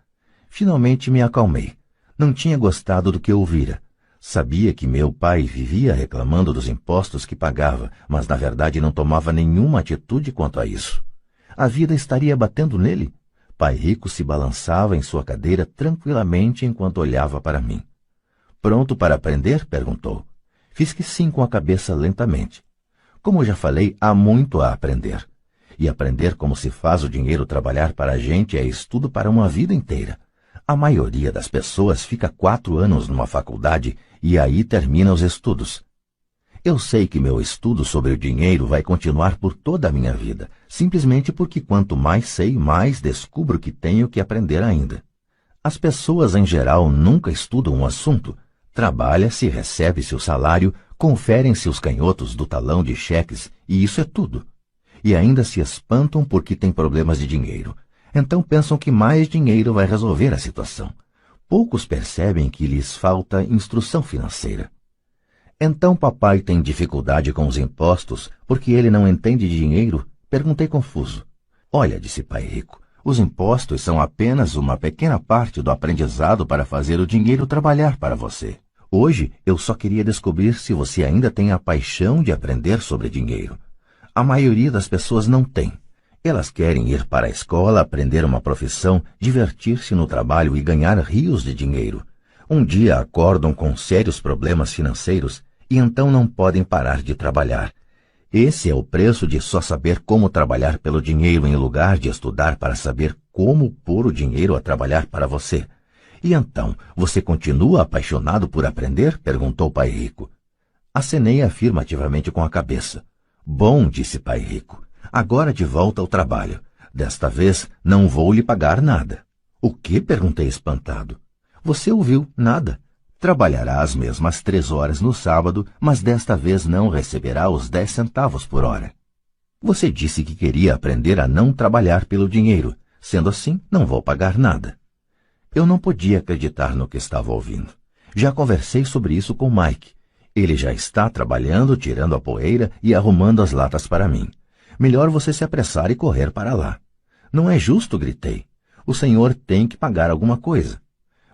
Finalmente me acalmei. Não tinha gostado do que ouvira. Sabia que meu pai vivia reclamando dos impostos que pagava, mas na verdade não tomava nenhuma atitude quanto a isso. A vida estaria batendo nele? Pai Rico se balançava em sua cadeira tranquilamente enquanto olhava para mim. Pronto para aprender? Perguntou. Fiz que sim com a cabeça lentamente. Como já falei, há muito a aprender. E aprender como se faz o dinheiro trabalhar para a gente é estudo para uma vida inteira. A maioria das pessoas fica 4 anos numa faculdade e aí termina os estudos. Eu sei que meu estudo sobre o dinheiro vai continuar por toda a minha vida, simplesmente porque quanto mais sei, mais descubro que tenho que aprender ainda. As pessoas em geral nunca estudam um assunto. Trabalha-se, recebe-se o salário, conferem-se os canhotos do talão de cheques e isso é tudo. E ainda se espantam porque têm problemas de dinheiro. Então pensam que mais dinheiro vai resolver a situação. Poucos percebem que lhes falta instrução financeira. Então papai tem dificuldade com os impostos porque ele não entende de dinheiro? Perguntei confuso. Olha, disse Pai Rico, os impostos são apenas uma pequena parte do aprendizado para fazer o dinheiro trabalhar para você. Hoje eu só queria descobrir se você ainda tem a paixão de aprender sobre dinheiro. A maioria das pessoas não tem. Elas querem ir para a escola, aprender uma profissão, divertir-se no trabalho e ganhar rios de dinheiro. Um dia acordam com sérios problemas financeiros e então não podem parar de trabalhar. Esse é o preço de só saber como trabalhar pelo dinheiro em lugar de estudar para saber como pôr o dinheiro a trabalhar para você. E então, você continua apaixonado por aprender? Perguntou Pai Rico. Acenei afirmativamente com a cabeça. Bom, disse Pai Rico. Agora de volta ao trabalho. Desta vez não vou lhe pagar nada. O que? Perguntei espantado. Você ouviu, nada. Trabalhará as mesmas 3 horas no sábado, mas desta vez não receberá os 10 centavos por hora. Você disse que queria aprender a não trabalhar pelo dinheiro. Sendo assim, não vou pagar nada. Eu não podia acreditar no que estava ouvindo. Já conversei sobre isso com Mike. Ele já está trabalhando, tirando a poeira e arrumando as latas para mim. Melhor você se apressar e correr para lá. Não é justo, gritei. O senhor tem que pagar alguma coisa.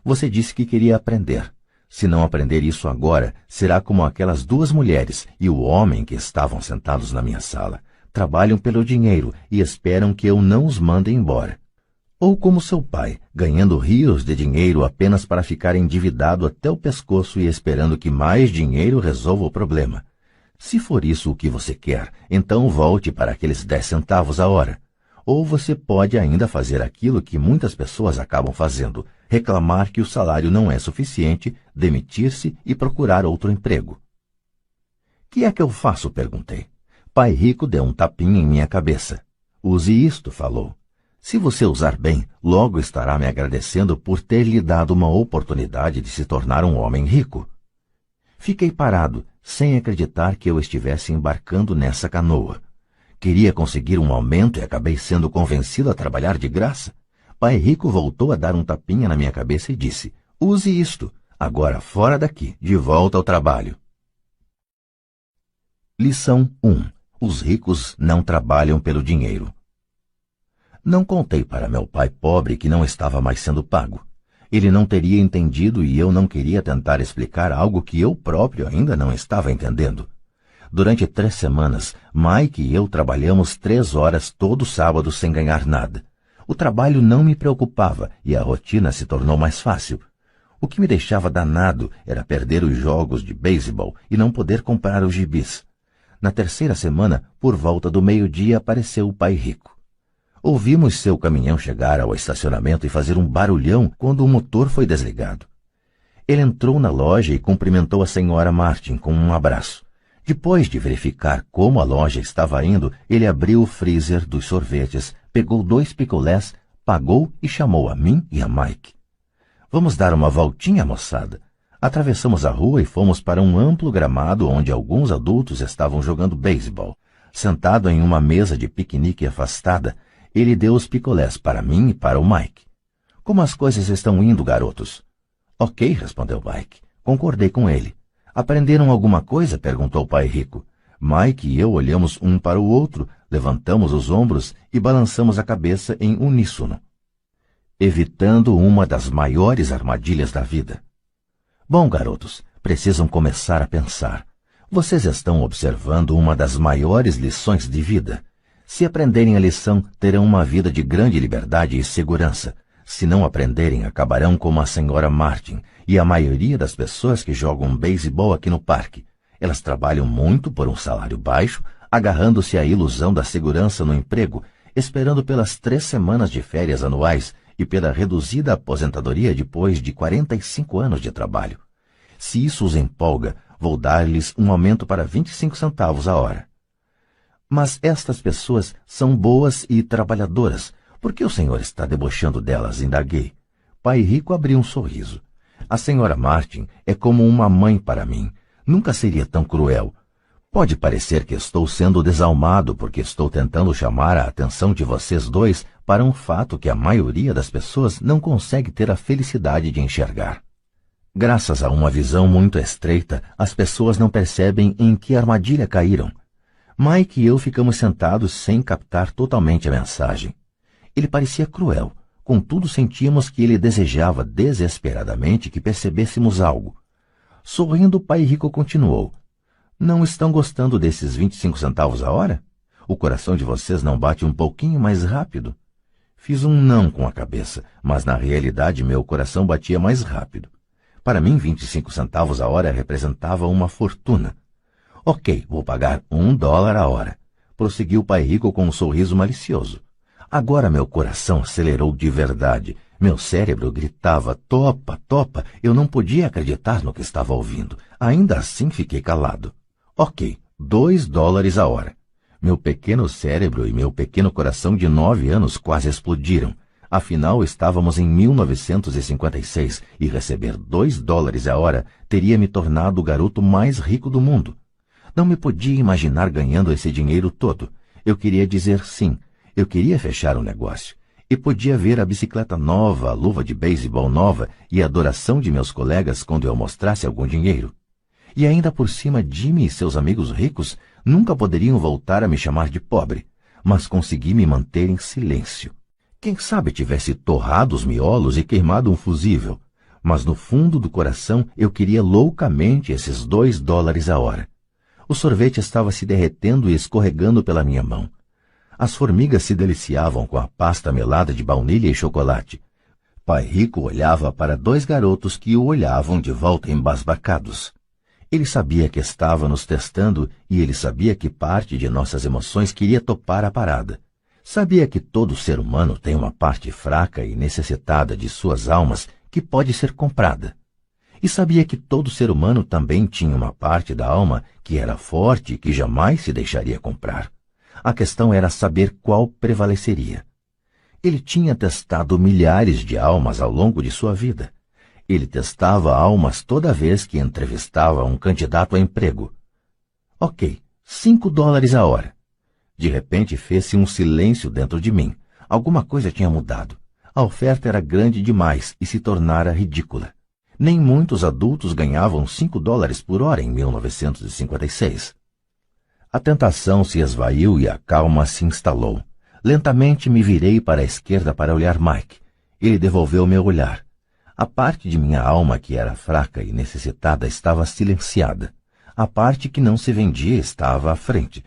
Você disse que queria aprender. Se não aprender isso agora, será como aquelas 2 mulheres e o homem que estavam sentados na minha sala. Trabalham pelo dinheiro e esperam que eu não os mande embora. Ou como seu pai, ganhando rios de dinheiro apenas para ficar endividado até o pescoço e esperando que mais dinheiro resolva o problema. Se for isso o que você quer, então volte para aqueles 10 centavos a hora. Ou você pode ainda fazer aquilo que muitas pessoas acabam fazendo, reclamar que o salário não é suficiente, demitir-se e procurar outro emprego. Que é que eu faço? Perguntei. Pai Rico deu um tapinha em minha cabeça. Use isto, falou. Se você usar bem, logo estará me agradecendo por ter lhe dado uma oportunidade de se tornar um homem rico. Fiquei parado, sem acreditar que eu estivesse embarcando nessa canoa. Queria conseguir um aumento e acabei sendo convencido a trabalhar de graça. Pai Rico voltou a dar um tapinha na minha cabeça e disse: use isto, agora fora daqui, de volta ao trabalho. Lição 1. Os ricos não trabalham pelo dinheiro. Não contei para meu pai pobre que não estava mais sendo pago. Ele não teria entendido e eu não queria tentar explicar algo que eu próprio ainda não estava entendendo. Durante 3 semanas, Mike e eu trabalhamos 3 horas todo sábado sem ganhar nada. O trabalho não me preocupava e a rotina se tornou mais fácil. O que me deixava danado era perder os jogos de beisebol e não poder comprar os gibis. Na 3ª semana, por volta do meio-dia, apareceu o Pai Rico. Ouvimos seu caminhão chegar ao estacionamento e fazer um barulhão quando o motor foi desligado. Ele entrou na loja e cumprimentou a senhora Martin com um abraço. Depois de verificar como a loja estava indo, ele abriu o freezer dos sorvetes, pegou 2 picolés, pagou e chamou a mim e a Mike. Vamos dar uma voltinha, moçada. Atravessamos a rua e fomos para um amplo gramado onde alguns adultos estavam jogando beisebol. Sentado em uma mesa de piquenique afastada, ele deu os picolés para mim e para o Mike. Como as coisas estão indo, garotos? Ok, respondeu Mike. Concordei com ele. Aprenderam alguma coisa? Perguntou o Pai Rico. Mike e eu olhamos um para o outro, levantamos os ombros e balançamos a cabeça em uníssono, evitando uma das maiores armadilhas da vida. Bom, garotos, precisam começar a pensar. Vocês estão observando uma das maiores lições de vida. Se aprenderem a lição, terão uma vida de grande liberdade e segurança. Se não aprenderem, acabarão como a senhora Martin e a maioria das pessoas que jogam beisebol aqui no parque. Elas trabalham muito por um salário baixo, agarrando-se à ilusão da segurança no emprego, esperando pelas 3 semanas de férias anuais e pela reduzida aposentadoria depois de 45 anos de trabalho. Se isso os empolga, vou dar-lhes um aumento para 25 centavos a hora. Mas estas pessoas são boas e trabalhadoras. Por que o senhor está debochando delas? Indaguei. Pai Rico abriu um sorriso. A senhora Martin é como uma mãe para mim. Nunca seria tão cruel. Pode parecer que estou sendo desalmado porque estou tentando chamar a atenção de vocês dois para um fato que a maioria das pessoas não consegue ter a felicidade de enxergar. Graças a uma visão muito estreita, as pessoas não percebem em que armadilha caíram. Mike e eu ficamos sentados sem captar totalmente a mensagem. Ele parecia cruel, contudo sentíamos que ele desejava desesperadamente que percebêssemos algo. Sorrindo, o Pai Rico continuou. Não estão gostando desses 25 centavos a hora? O coração de vocês não bate um pouquinho mais rápido? Fiz um não com a cabeça, mas na realidade meu coração batia mais rápido. Para mim, 25 centavos a hora representava uma fortuna. Ok, vou pagar $1 a hora, prosseguiu o Pai Rico com um sorriso malicioso. Agora meu coração acelerou de verdade. Meu cérebro gritava, topa, topa. Eu não podia acreditar no que estava ouvindo. Ainda assim fiquei calado. Ok, $2 a hora. Meu pequeno cérebro e meu pequeno coração de 9 anos quase explodiram. Afinal, estávamos em 1956 e receber $2 a hora teria me tornado o garoto mais rico do mundo. Não me podia imaginar ganhando esse dinheiro todo. Eu queria dizer sim. Eu queria fechar um negócio. E podia ver a bicicleta nova, a luva de beisebol nova e a adoração de meus colegas quando eu mostrasse algum dinheiro. E ainda por cima, Jimmy e seus amigos ricos nunca poderiam voltar a me chamar de pobre, mas consegui me manter em silêncio. Quem sabe tivesse torrado os miolos e queimado um fusível, mas no fundo do coração eu queria loucamente esses $2 a hora. O sorvete estava se derretendo e escorregando pela minha mão. As formigas se deliciavam com a pasta melada de baunilha e chocolate. Pai Rico olhava para 2 garotos que o olhavam de volta embasbacados. Ele sabia que estava nos testando e ele sabia que parte de nossas emoções queria topar a parada. Sabia que todo ser humano tem uma parte fraca e necessitada de suas almas que pode ser comprada. E sabia que todo ser humano também tinha uma parte da alma que era forte e que jamais se deixaria comprar. A questão era saber qual prevaleceria. Ele tinha testado milhares de almas ao longo de sua vida. Ele testava almas toda vez que entrevistava um candidato a emprego. Ok, $5 a hora. De repente fez-se um silêncio dentro de mim. Alguma coisa tinha mudado. A oferta era grande demais e se tornara ridícula. Nem muitos adultos ganhavam $5 por hora em 1956. A tentação se esvaiu e a calma se instalou. Lentamente me virei para a esquerda para olhar Mike. Ele devolveu meu olhar. A parte de minha alma que era fraca e necessitada estava silenciada. A parte que não se vendia estava à frente.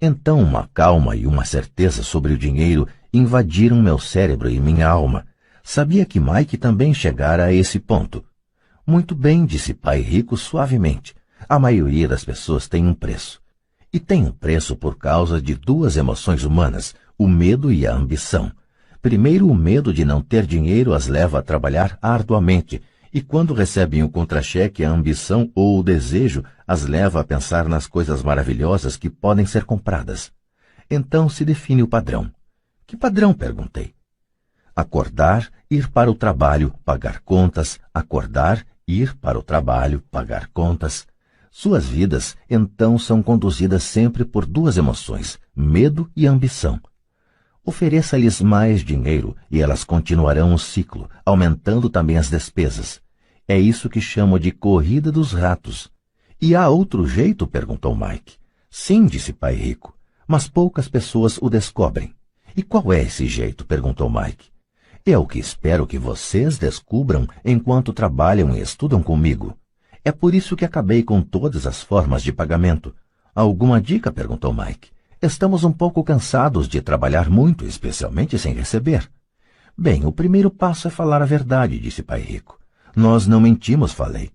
Então uma calma e uma certeza sobre o dinheiro invadiram meu cérebro e minha alma. Sabia que Mike também chegara a esse ponto. Muito bem, disse Pai Rico suavemente. A maioria das pessoas tem um preço. E tem um preço por causa de duas emoções humanas, o medo e a ambição. Primeiro, o medo de não ter dinheiro as leva a trabalhar arduamente, e quando recebem o contra-cheque, a ambição ou o desejo as leva a pensar nas coisas maravilhosas que podem ser compradas. Então se define o padrão. Que padrão? Perguntei. Acordar, ir para o trabalho, pagar contas, acordar, ir para o trabalho, pagar contas. Suas vidas, então, são conduzidas sempre por duas emoções, medo e ambição. Ofereça-lhes mais dinheiro e elas continuarão o ciclo, aumentando também as despesas. É isso que chamo de corrida dos ratos. E há outro jeito? Perguntou Mike. Sim, disse Pai Rico, mas poucas pessoas o descobrem. E qual é esse jeito? Perguntou Mike. É o que espero que vocês descubram enquanto trabalham e estudam comigo. É por isso que acabei com todas as formas de pagamento. Alguma dica? Perguntou Mike. Estamos um pouco cansados de trabalhar muito, especialmente sem receber. Bem, o primeiro passo é falar a verdade, disse Pai Rico. Nós não mentimos, falei.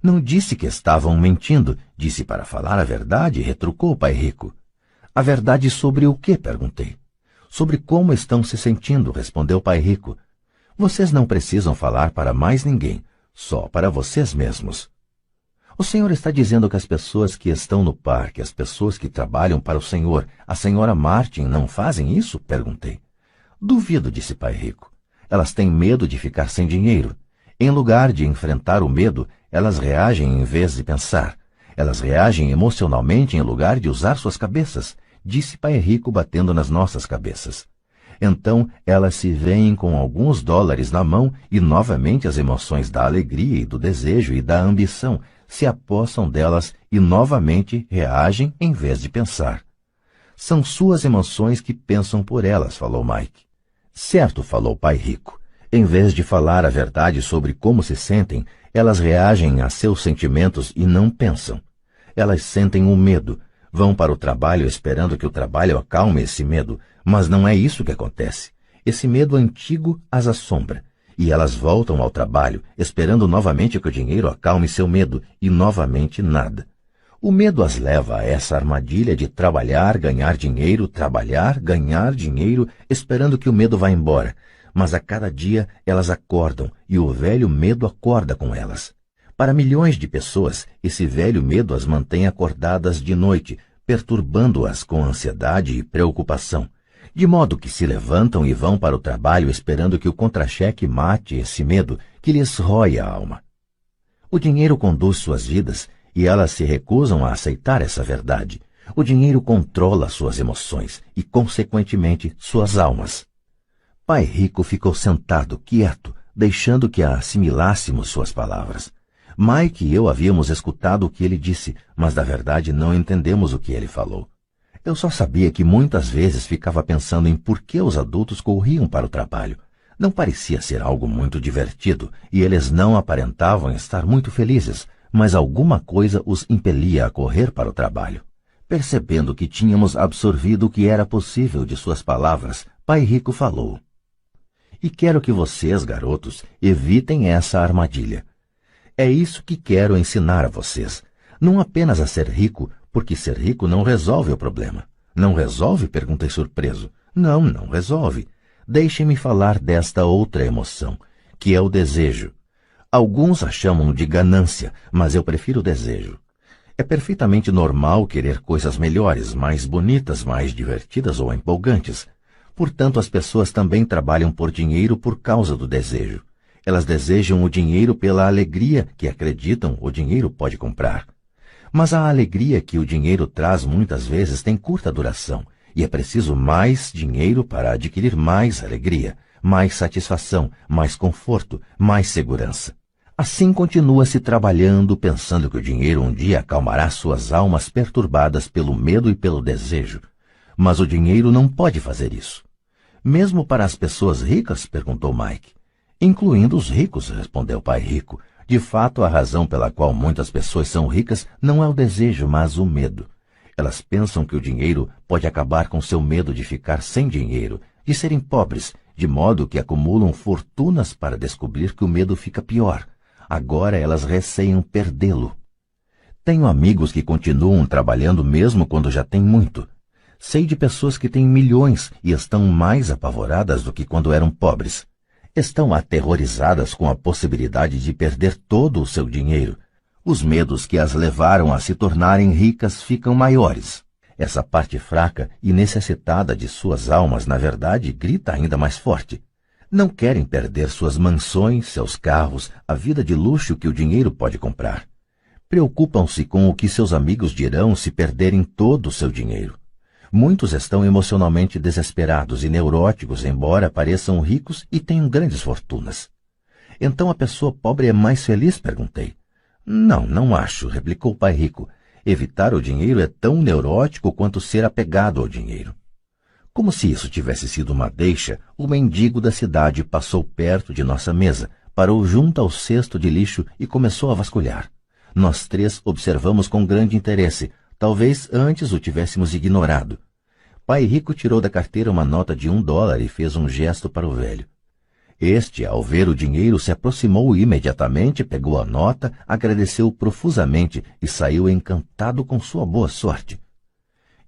Não disse que estavam mentindo, disse para falar a verdade, retrucou Pai Rico. A verdade sobre o quê? Perguntei. Sobre como estão se sentindo, respondeu Pai Rico. Vocês não precisam falar para mais ninguém, só para vocês mesmos. O senhor está dizendo que as pessoas que estão no parque, as pessoas que trabalham para o senhor, a senhora Martin, não fazem isso? Perguntei. Duvido, disse Pai Rico. Elas têm medo de ficar sem dinheiro. Em lugar de enfrentar o medo, elas reagem em vez de pensar. Elas reagem emocionalmente em lugar de usar suas cabeças, disse Pai Rico batendo nas nossas cabeças. Então elas se veem com alguns dólares na mão e novamente as emoções da alegria e do desejo e da ambição se apossam delas e novamente reagem em vez de pensar. São suas emoções que pensam por elas, falou Mike. Certo, falou Pai Rico. Em vez de falar a verdade sobre como se sentem, elas reagem a seus sentimentos e não pensam. Elas sentem o medo, vão para o trabalho esperando que o trabalho acalme esse medo, mas não é isso que acontece. Esse medo antigo as assombra. E elas voltam ao trabalho, esperando novamente que o dinheiro acalme seu medo, e novamente nada. O medo as leva a essa armadilha de trabalhar, ganhar dinheiro, trabalhar, ganhar dinheiro, esperando que o medo vá embora. Mas a cada dia elas acordam, e o velho medo acorda com elas. Para milhões de pessoas, esse velho medo as mantém acordadas de noite, perturbando-as com ansiedade e preocupação. De modo que se levantam e vão para o trabalho esperando que o contra-cheque mate esse medo que lhes rói a alma. O dinheiro conduz suas vidas e elas se recusam a aceitar essa verdade. O dinheiro controla suas emoções e, consequentemente, suas almas. Pai Rico ficou sentado, quieto, deixando que assimilássemos suas palavras. Mike e eu havíamos escutado o que ele disse, mas da verdade não entendemos o que ele falou. Eu só sabia que muitas vezes ficava pensando em por que os adultos corriam para o trabalho. Não parecia ser algo muito divertido e eles não aparentavam estar muito felizes, mas alguma coisa os impelia a correr para o trabalho. Percebendo que tínhamos absorvido o que era possível de suas palavras, Pai Rico falou. E quero que vocês, garotos, evitem essa armadilha. É isso que quero ensinar a vocês. Não apenas a ser rico, porque ser rico não resolve o problema. Não resolve? Perguntei surpreso. Não, não resolve. Deixem-me falar desta outra emoção, que é o desejo. Alguns a chamam de ganância, mas eu prefiro desejo. É perfeitamente normal querer coisas melhores, mais bonitas, mais divertidas ou empolgantes. Portanto, as pessoas também trabalham por dinheiro por causa do desejo. Elas desejam o dinheiro pela alegria que acreditam o dinheiro pode comprar. Mas a alegria que o dinheiro traz muitas vezes tem curta duração, e é preciso mais dinheiro para adquirir mais alegria, mais satisfação, mais conforto, mais segurança. Assim continua-se trabalhando, pensando que o dinheiro um dia acalmará suas almas perturbadas pelo medo e pelo desejo. Mas o dinheiro não pode fazer isso. Mesmo para as pessoas ricas? Perguntou Mike. Incluindo os ricos, respondeu o pai rico. De fato, a razão pela qual muitas pessoas são ricas não é o desejo, mas o medo. Elas pensam que o dinheiro pode acabar com seu medo de ficar sem dinheiro, de serem pobres, de modo que acumulam fortunas para descobrir que o medo fica pior. Agora elas receiam perdê-lo. Tenho amigos que continuam trabalhando mesmo quando já têm muito. Sei de pessoas que têm milhões e estão mais apavoradas do que quando eram pobres. Estão aterrorizadas com a possibilidade de perder todo o seu dinheiro. Os medos que as levaram a se tornarem ricas ficam maiores. Essa parte fraca e necessitada de suas almas, na verdade, grita ainda mais forte. Não querem perder suas mansões, seus carros, a vida de luxo que o dinheiro pode comprar. Preocupam-se com o que seus amigos dirão se perderem todo o seu dinheiro. Muitos estão emocionalmente desesperados e neuróticos, embora pareçam ricos e tenham grandes fortunas. Então a pessoa pobre é mais feliz? Perguntei. Não, não acho, replicou o pai rico. Evitar o dinheiro é tão neurótico quanto ser apegado ao dinheiro. Como se isso tivesse sido uma deixa, o mendigo da cidade passou perto de nossa mesa, parou junto ao cesto de lixo e começou a vasculhar. Nós três observamos com grande interesse. Talvez antes o tivéssemos ignorado. Pai rico tirou da carteira uma nota de $1 e fez um gesto para o velho. Este, ao ver o dinheiro, se aproximou imediatamente, pegou a nota, agradeceu profusamente e saiu encantado com sua boa sorte.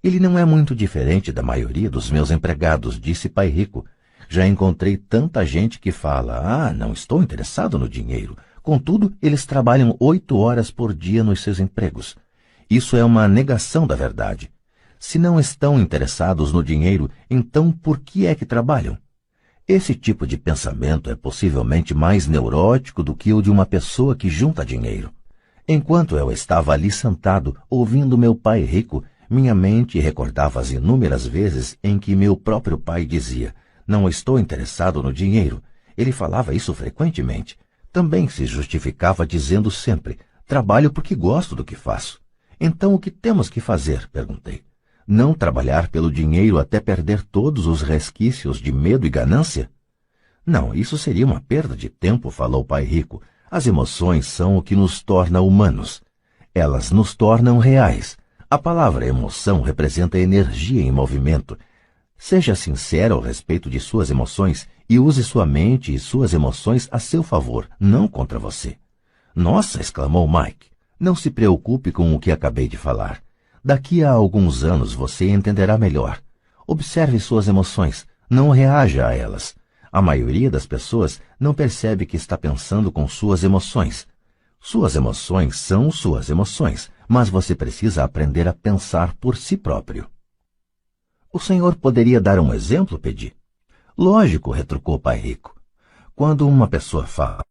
Ele não é muito diferente da maioria dos meus empregados, disse pai rico. Já encontrei tanta gente que fala, não estou interessado no dinheiro. Contudo, eles trabalham 8 horas por dia nos seus empregos. Isso é uma negação da verdade. Se não estão interessados no dinheiro, então por que é que trabalham? Esse tipo de pensamento é possivelmente mais neurótico do que o de uma pessoa que junta dinheiro. Enquanto eu estava ali sentado, ouvindo meu pai rico, minha mente recordava as inúmeras vezes em que meu próprio pai dizia, não estou interessado no dinheiro. Ele falava isso frequentemente. Também se justificava dizendo sempre, trabalho porque gosto do que faço. Então o que temos que fazer? Perguntei. Não trabalhar pelo dinheiro até perder todos os resquícios de medo e ganância? Não, isso seria uma perda de tempo, falou o pai rico. As emoções são o que nos torna humanos. Elas nos tornam reais. A palavra emoção representa energia em movimento. Seja sincero ao respeito de suas emoções e use sua mente e suas emoções a seu favor, não contra você. Nossa, exclamou Mike. Não se preocupe com o que acabei de falar. Daqui a alguns anos você entenderá melhor. Observe suas emoções, não reaja a elas. A maioria das pessoas não percebe que está pensando com suas emoções. Suas emoções são suas emoções, mas você precisa aprender a pensar por si próprio. O senhor poderia dar um exemplo, pedi? Lógico, retrucou o pai rico. Quando uma pessoa fala,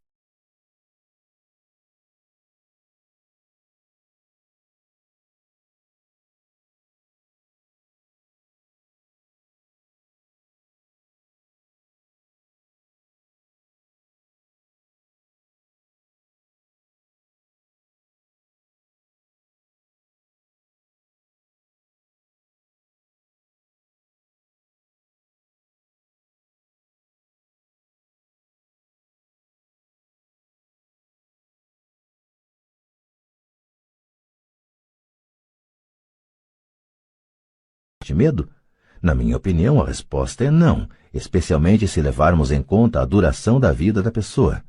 de medo? Na minha opinião, a resposta é não, especialmente se levarmos em conta a duração da vida da pessoa.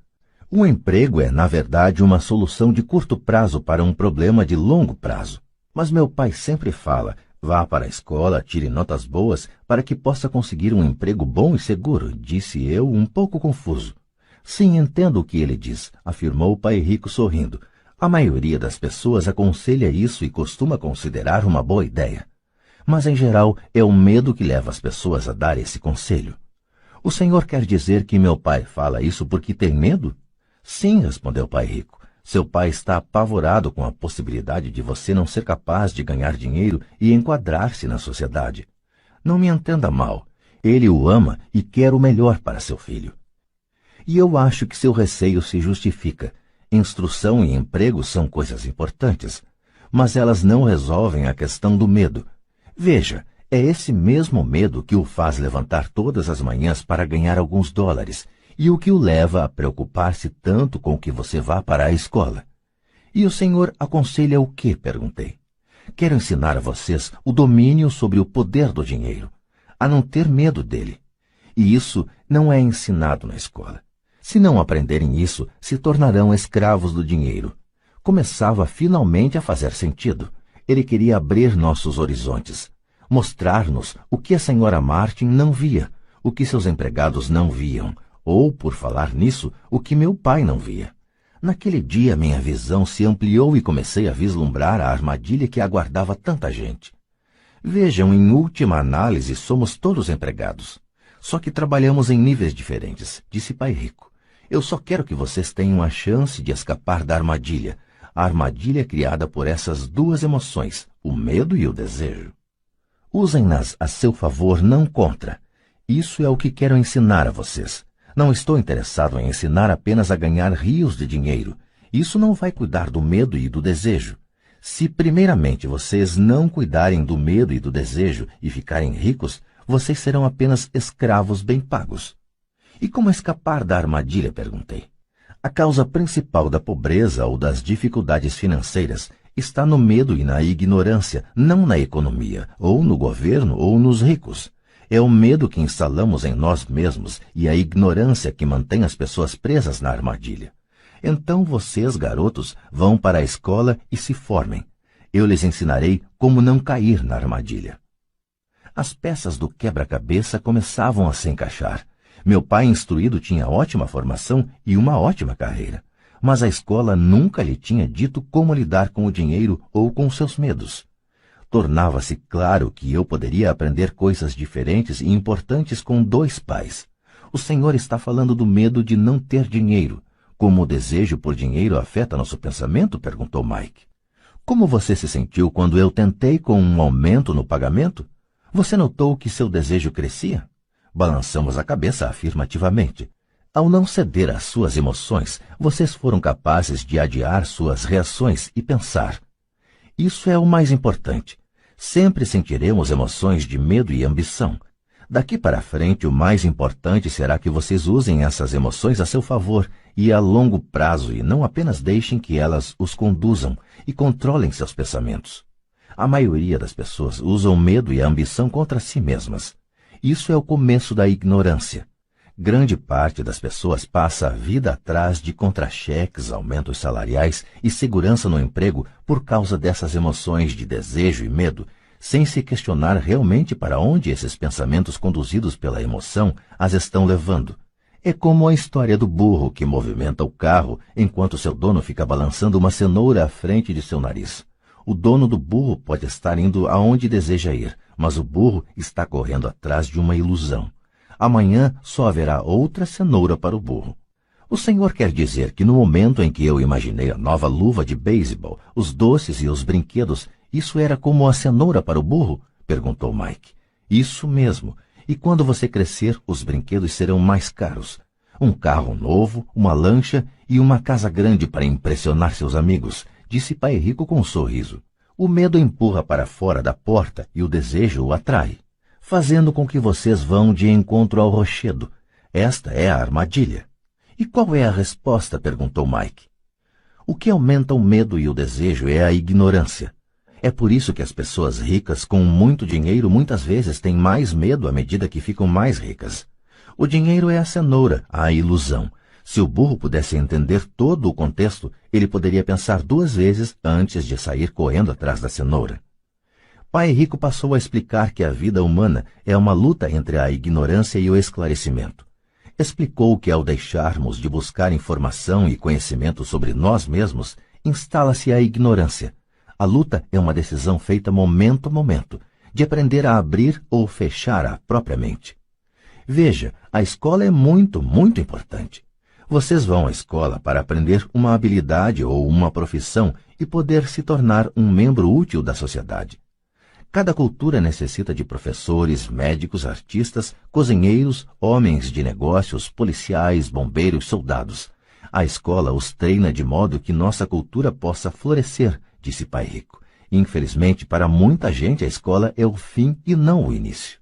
Um emprego é, na verdade, uma solução de curto prazo para um problema de longo prazo. Mas meu pai sempre fala, vá para a escola, tire notas boas para que possa conseguir um emprego bom e seguro, disse eu, um pouco confuso. Sim, entendo o que ele diz, afirmou o pai rico sorrindo. A maioria das pessoas aconselha isso e costuma considerar uma boa ideia. Mas, em geral, é o medo que leva as pessoas a dar esse conselho. O senhor quer dizer que meu pai fala isso porque tem medo? Sim, respondeu o pai rico. Seu pai está apavorado com a possibilidade de você não ser capaz de ganhar dinheiro e enquadrar-se na sociedade. Não me entenda mal. Ele o ama e quer o melhor para seu filho. E eu acho que seu receio se justifica. Instrução e emprego são coisas importantes, mas elas não resolvem a questão do medo. Veja, é esse mesmo medo que o faz levantar todas as manhãs para ganhar alguns dólares e o que o leva a preocupar-se tanto com que você vá para a escola. E o senhor aconselha o quê? Perguntei. Quero ensinar a vocês o domínio sobre o poder do dinheiro, a não ter medo dele. E isso não é ensinado na escola. Se não aprenderem isso, se tornarão escravos do dinheiro. Começava finalmente a fazer sentido. Ele queria abrir nossos horizontes, mostrar-nos o que a senhora Martin não via, o que seus empregados não viam, ou, por falar nisso, o que meu pai não via. Naquele dia minha visão se ampliou e comecei a vislumbrar a armadilha que aguardava tanta gente. Vejam, em última análise, somos todos empregados. Só que trabalhamos em níveis diferentes, disse pai rico. Eu só quero que vocês tenham a chance de escapar da armadilha, a armadilha criada por essas duas emoções, o medo e o desejo. Usem-nas a seu favor, não contra. Isso é o que quero ensinar a vocês. Não estou interessado em ensinar apenas a ganhar rios de dinheiro. Isso não vai cuidar do medo e do desejo. Se primeiramente vocês não cuidarem do medo e do desejo e ficarem ricos, vocês serão apenas escravos bem pagos. E como escapar da armadilha? Perguntei. A causa principal da pobreza ou das dificuldades financeiras está no medo e na ignorância, não na economia, ou no governo, ou nos ricos. É o medo que instalamos em nós mesmos e a ignorância que mantém as pessoas presas na armadilha. Então vocês, garotos, vão para a escola e se formem. Eu lhes ensinarei como não cair na armadilha. As peças do quebra-cabeça começavam a se encaixar. Meu pai instruído tinha ótima formação e uma ótima carreira, mas a escola nunca lhe tinha dito como lidar com o dinheiro ou com seus medos. Tornava-se claro que eu poderia aprender coisas diferentes e importantes com dois pais. O senhor está falando do medo de não ter dinheiro. Como o desejo por dinheiro afeta nosso pensamento? Perguntou Mike. Como você se sentiu quando eu tentei com um aumento no pagamento? Você notou que seu desejo crescia? Balançamos a cabeça afirmativamente. Ao não ceder às suas emoções, vocês foram capazes de adiar suas reações e pensar. Isso é o mais importante. Sempre sentiremos emoções de medo e ambição. Daqui para frente, o mais importante será que vocês usem essas emoções a seu favor e a longo prazo e não apenas deixem que elas os conduzam e controlem seus pensamentos. A maioria das pessoas usa o medo e a ambição contra si mesmas. Isso é o começo da ignorância. Grande parte das pessoas passa a vida atrás de contra-cheques, aumentos salariais e segurança no emprego por causa dessas emoções de desejo e medo, sem se questionar realmente para onde esses pensamentos conduzidos pela emoção as estão levando. É como a história do burro que movimenta o carro enquanto seu dono fica balançando uma cenoura à frente de seu nariz. O dono do burro pode estar indo aonde deseja ir, mas o burro está correndo atrás de uma ilusão. Amanhã só haverá outra cenoura para o burro. O senhor quer dizer que no momento em que eu imaginei a nova luva de beisebol, os doces e os brinquedos, isso era como a cenoura para o burro? Perguntou Mike. Isso mesmo. E quando você crescer, os brinquedos serão mais caros. Um carro novo, uma lancha e uma casa grande para impressionar seus amigos, disse pai rico com um sorriso. O medo empurra para fora da porta e o desejo o atrai, fazendo com que vocês vão de encontro ao rochedo. Esta é a armadilha. E qual é a resposta? Perguntou Mike. O que aumenta o medo e o desejo é a ignorância. É por isso que as pessoas ricas com muito dinheiro muitas vezes têm mais medo à medida que ficam mais ricas. O dinheiro é a cenoura, a ilusão. Se o burro pudesse entender todo o contexto, ele poderia pensar duas vezes antes de sair correndo atrás da cenoura. Pai Rico passou a explicar que a vida humana é uma luta entre a ignorância e o esclarecimento. Explicou que ao deixarmos de buscar informação e conhecimento sobre nós mesmos, instala-se a ignorância. A luta é uma decisão feita momento a momento, de aprender a abrir ou fechar a própria mente. Veja, a escola é muito, muito importante. Vocês vão à escola para aprender uma habilidade ou uma profissão e poder se tornar um membro útil da sociedade. Cada cultura necessita de professores, médicos, artistas, cozinheiros, homens de negócios, policiais, bombeiros, soldados. A escola os treina de modo que nossa cultura possa florescer, disse Pai Rico. Infelizmente, para muita gente, a escola é o fim e não o início.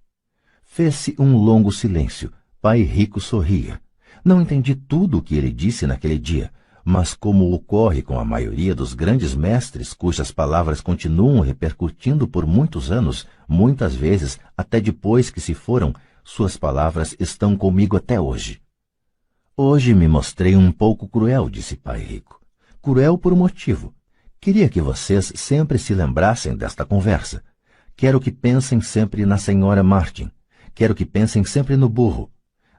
Fez-se um longo silêncio. Pai Rico sorria. Não entendi tudo o que ele disse naquele dia, mas como ocorre com a maioria dos grandes mestres cujas palavras continuam repercutindo por muitos anos, muitas vezes até depois que se foram, suas palavras estão comigo até hoje. Hoje me mostrei um pouco cruel, disse Pai Rico. Cruel por um motivo. Queria que vocês sempre se lembrassem desta conversa. Quero que pensem sempre na senhora Martin. Quero que pensem sempre no burro.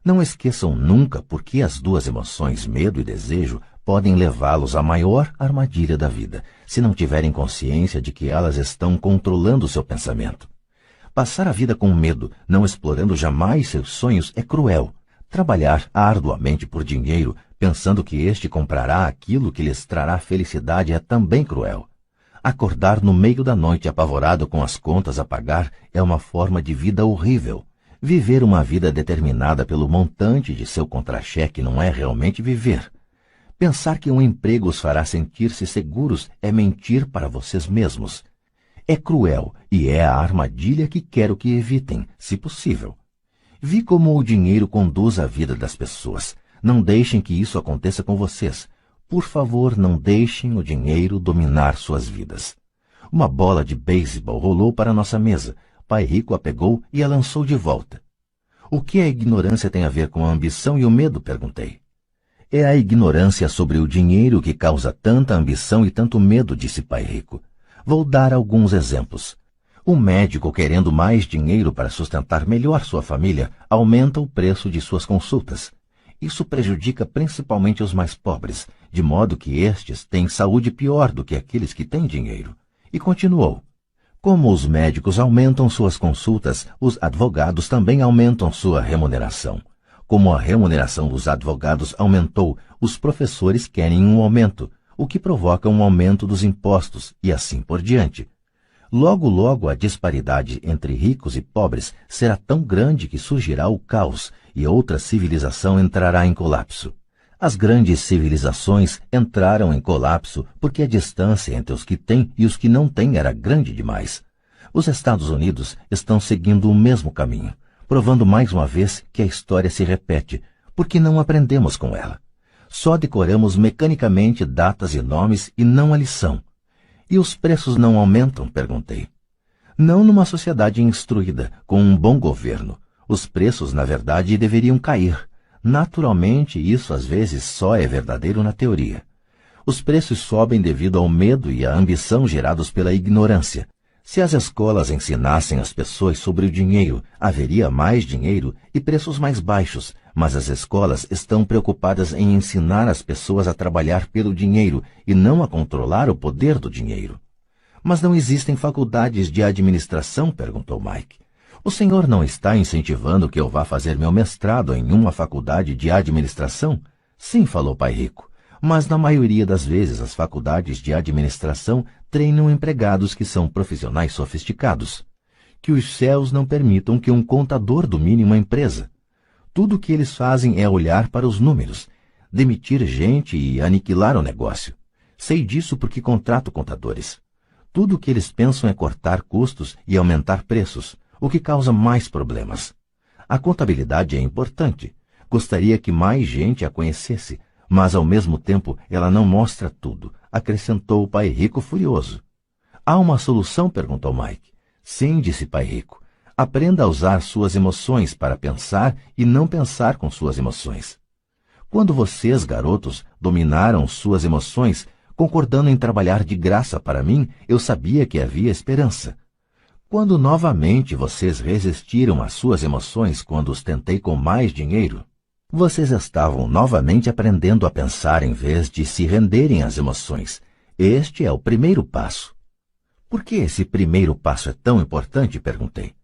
Não esqueçam nunca porque as duas emoções, medo e desejo, podem levá-los à maior armadilha da vida, se não tiverem consciência de que elas estão controlando seu pensamento. Passar a vida com medo, não explorando jamais seus sonhos, é cruel. Trabalhar arduamente por dinheiro, pensando que este comprará aquilo que lhes trará felicidade, é também cruel. Acordar no meio da noite apavorado com as contas a pagar é uma forma de vida horrível. Viver uma vida determinada pelo montante de seu contra-cheque não é realmente viver. Pensar que um emprego os fará sentir-se seguros é mentir para vocês mesmos. É cruel e é a armadilha que quero que evitem, se possível. Vi como o dinheiro conduz a vida das pessoas. Não deixem que isso aconteça com vocês. Por favor, não deixem o dinheiro dominar suas vidas. Uma bola de beisebol rolou para nossa mesa. Pai Rico a pegou e a lançou de volta. O que a ignorância tem a ver com a ambição e o medo? Perguntei. É a ignorância sobre o dinheiro que causa tanta ambição e tanto medo, disse Pai Rico. Vou dar alguns exemplos. Um médico querendo mais dinheiro para sustentar melhor sua família aumenta o preço de suas consultas. Isso prejudica principalmente os mais pobres, de modo que estes têm saúde pior do que aqueles que têm dinheiro. E continuou. Como os médicos aumentam suas consultas, os advogados também aumentam sua remuneração. Como a remuneração dos advogados aumentou, os professores querem um aumento, o que provoca um aumento dos impostos e assim por diante. Logo, logo, a disparidade entre ricos e pobres será tão grande que surgirá o caos e outra civilização entrará em colapso. As grandes civilizações entraram em colapso porque a distância entre os que têm e os que não têm era grande demais. Os Estados Unidos estão seguindo o mesmo caminho, provando mais uma vez que a história se repete, porque não aprendemos com ela. Só decoramos mecanicamente datas e nomes e não a lição. E os preços não aumentam? Perguntei. Não numa sociedade instruída, com um bom governo. Os preços, na verdade, deveriam cair. Naturalmente, isso às vezes só é verdadeiro na teoria. Os preços sobem devido ao medo e à ambição gerados pela ignorância. Se as escolas ensinassem as pessoas sobre o dinheiro, haveria mais dinheiro e preços mais baixos, mas as escolas estão preocupadas em ensinar as pessoas a trabalhar pelo dinheiro e não a controlar o poder do dinheiro. Mas não existem faculdades de administração? Perguntou Mike. O senhor não está incentivando que eu vá fazer meu mestrado em uma faculdade de administração? Sim, falou Pai Rico. Mas na maioria das vezes as faculdades de administração treinam empregados que são profissionais sofisticados. Que os céus não permitam que um contador domine uma empresa. Tudo o que eles fazem é olhar para os números, demitir gente e aniquilar o negócio. Sei disso porque contrato contadores. Tudo o que eles pensam é cortar custos e aumentar preços, o que causa mais problemas. A contabilidade é importante. Gostaria que mais gente a conhecesse, mas ao mesmo tempo ela não mostra tudo, acrescentou o Pai Rico furioso. Há uma solução? Perguntou Mike. Sim, disse Pai Rico. Aprenda a usar suas emoções para pensar e não pensar com suas emoções. Quando vocês, garotos, dominaram suas emoções, concordando em trabalhar de graça para mim, eu sabia que havia esperança. Quando novamente vocês resistiram às suas emoções quando os tentei com mais dinheiro, vocês estavam novamente aprendendo a pensar em vez de se renderem às emoções. Este é o primeiro passo. Por que esse primeiro passo é tão importante? Perguntei.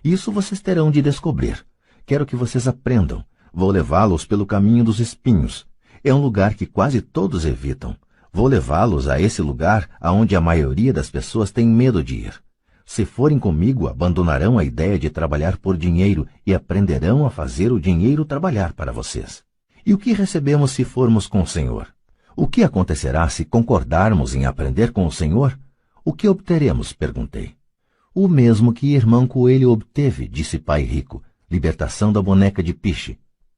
Isso vocês terão de descobrir. Quero que vocês aprendam. Vou levá-los pelo caminho dos espinhos. É um lugar que quase todos evitam. Vou levá-los a esse lugar aonde a maioria das pessoas tem medo de ir. Se forem comigo, abandonarão a ideia de trabalhar por dinheiro e aprenderão a fazer o dinheiro trabalhar para vocês. E o que recebemos se formos com o Senhor? O que acontecerá se concordarmos em aprender com o Senhor? O que obteremos? Perguntei. O mesmo que irmão Coelho obteve, disse Pai Rico, libertação da boneca de piche.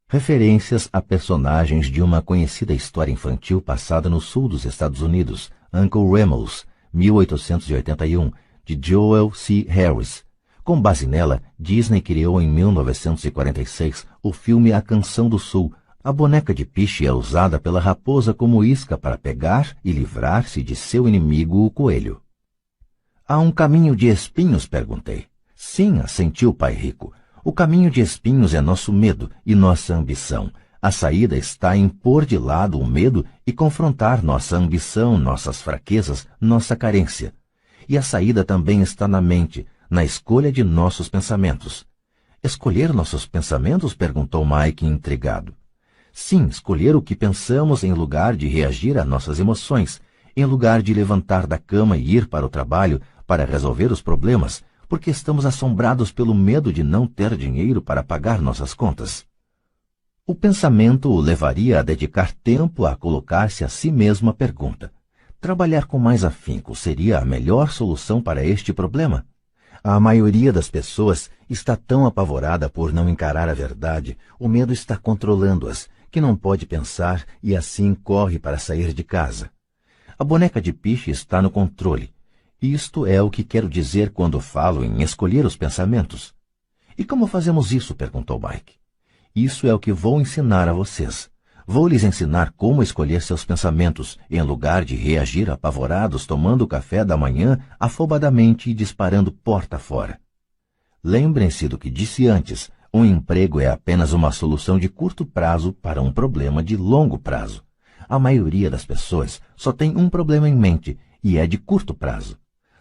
Referências a personagens de uma conhecida história infantil passada no sul dos Estados Unidos, Uncle Remus, 1881, de Joel C. Harris. Com base nela, Disney criou em 1946 o filme A Canção do Sul. A boneca de piche é usada pela raposa como isca para pegar e livrar-se de seu inimigo, o coelho. Há um caminho de espinhos? Perguntei. Sim, assentiu Pai Rico. O caminho de espinhos é nosso medo e nossa ambição. A saída está em pôr de lado o medo e confrontar nossa ambição, nossas fraquezas, nossa carência. E a saída também está na mente, na escolha de nossos pensamentos. Escolher nossos pensamentos? Perguntou Mike intrigado. Sim, escolher o que pensamos em lugar de reagir a nossas emoções, em lugar de levantar da cama e ir para o trabalho para resolver os problemas, porque estamos assombrados pelo medo de não ter dinheiro para pagar nossas contas. O pensamento o levaria a dedicar tempo a colocar-se a si mesmo a pergunta: trabalhar com mais afinco seria a melhor solução para este problema? A maioria das pessoas está tão apavorada por não encarar a verdade, o medo está controlando-as, que não pode pensar e assim corre para sair de casa. A boneca de piche está no controle. Isto é o que quero dizer quando falo em escolher os pensamentos. E como fazemos isso? Perguntou Mike. Isso é o que vou ensinar a vocês. Vou lhes ensinar como escolher seus pensamentos, em lugar de reagir apavorados tomando o café da manhã afobadamente e disparando porta fora. Lembrem-se do que disse antes, um emprego é apenas uma solução de curto prazo para um problema de longo prazo. A maioria das pessoas só tem um problema em mente, e é de curto prazo.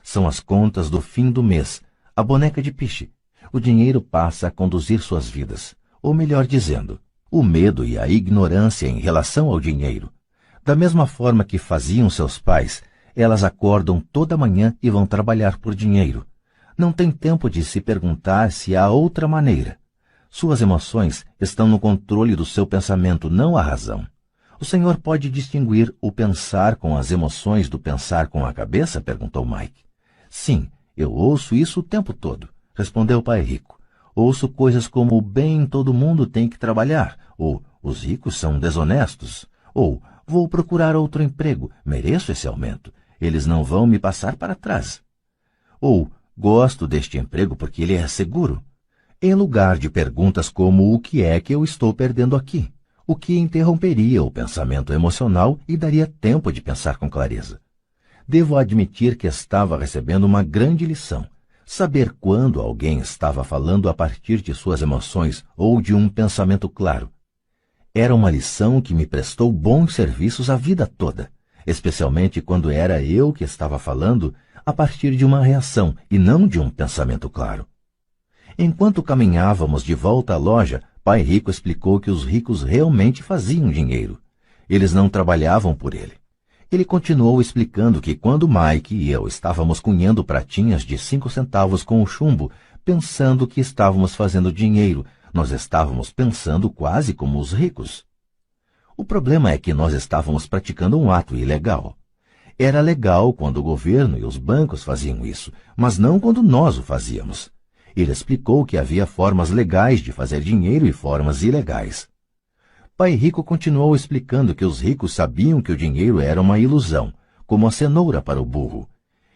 São as contas do fim do mês, a boneca de piche. O dinheiro passa a conduzir suas vidas, ou melhor dizendo, o medo e a ignorância em relação ao dinheiro. Da mesma forma que faziam seus pais, elas acordam toda manhã e vão trabalhar por dinheiro. Não tem tempo de se perguntar se há outra maneira. Suas emoções estão no controle do seu pensamento, não a razão. O senhor pode distinguir o pensar com as emoções do pensar com a cabeça? Perguntou Mike. Sim, eu ouço isso o tempo todo, respondeu Pai Rico. Ouço coisas como: bem, todo mundo tem que trabalhar, ou os ricos são desonestos, ou vou procurar outro emprego, mereço esse aumento, eles não vão me passar para trás. Ou gosto deste emprego porque ele é seguro. Em lugar de perguntas como: o que é que eu estou perdendo aqui? O que interromperia o pensamento emocional e daria tempo de pensar com clareza. Devo admitir que estava recebendo uma grande lição. Saber quando alguém estava falando a partir de suas emoções ou de um pensamento claro. Era uma lição que me prestou bons serviços a vida toda, especialmente quando era eu que estava falando a partir de uma reação e não de um pensamento claro. Enquanto caminhávamos de volta à loja, Pai Rico explicou que os ricos realmente faziam dinheiro. Eles não trabalhavam por ele. Ele continuou explicando que quando Mike e eu estávamos cunhando pratinhas de 5 centavos com o chumbo, pensando que estávamos fazendo dinheiro, nós estávamos pensando quase como os ricos. O problema é que nós estávamos praticando um ato ilegal. Era legal quando o governo e os bancos faziam isso, mas não quando nós o fazíamos. Ele explicou que havia formas legais de fazer dinheiro e formas ilegais. Pai Rico continuou explicando que os ricos sabiam que o dinheiro era uma ilusão, como a cenoura para o burro.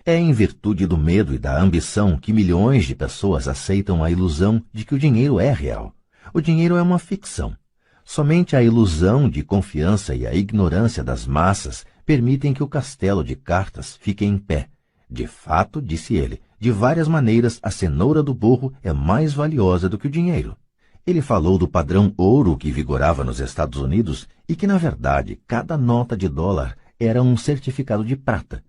É em virtude do medo e da ambição que milhões de pessoas aceitam a ilusão de que o dinheiro é real. O dinheiro é uma ficção. Somente a ilusão de confiança e a ignorância das massas permitem que o castelo de cartas fique em pé. De fato, disse ele, de várias maneiras a cenoura do burro é mais valiosa do que o dinheiro. Ele falou do padrão ouro que vigorava nos Estados Unidos e que, na verdade, cada nota de dólar era um certificado de prata.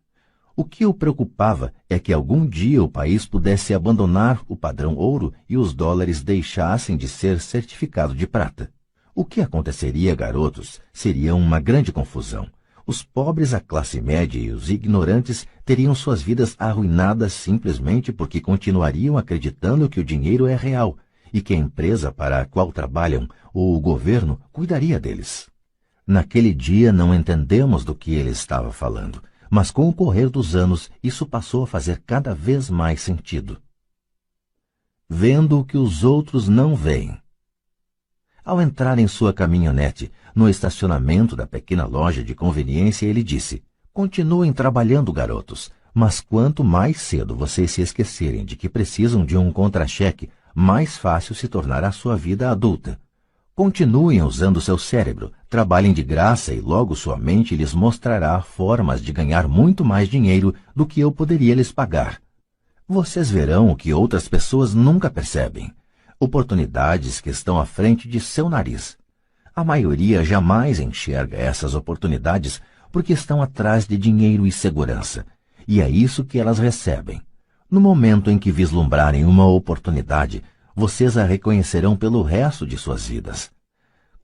O que o preocupava é que algum dia o país pudesse abandonar o padrão ouro e os dólares deixassem de ser certificado de prata. O que aconteceria, garotos, seria uma grande confusão. Os pobres, a classe média e os ignorantes teriam suas vidas arruinadas simplesmente porque continuariam acreditando que o dinheiro é real e que a empresa para a qual trabalham ou o governo cuidaria deles. Naquele dia não entendemos do que ele estava falando, mas com o correr dos anos isso passou a fazer cada vez mais sentido. Vendo o que os outros não veem. Ao entrar em sua caminhonete, no estacionamento da pequena loja de conveniência, ele disse: "Continuem trabalhando, garotos, mas quanto mais cedo vocês se esquecerem de que precisam de um contra-cheque, mais fácil se tornará a sua vida adulta. Continuem usando seu cérebro, trabalhem de graça e logo sua mente lhes mostrará formas de ganhar muito mais dinheiro do que eu poderia lhes pagar. Vocês verão o que outras pessoas nunca percebem. Oportunidades que estão à frente de seu nariz. A maioria jamais enxerga essas oportunidades porque estão atrás de dinheiro e segurança, e é isso que elas recebem. No momento em que vislumbrarem uma oportunidade, vocês a reconhecerão pelo resto de suas vidas.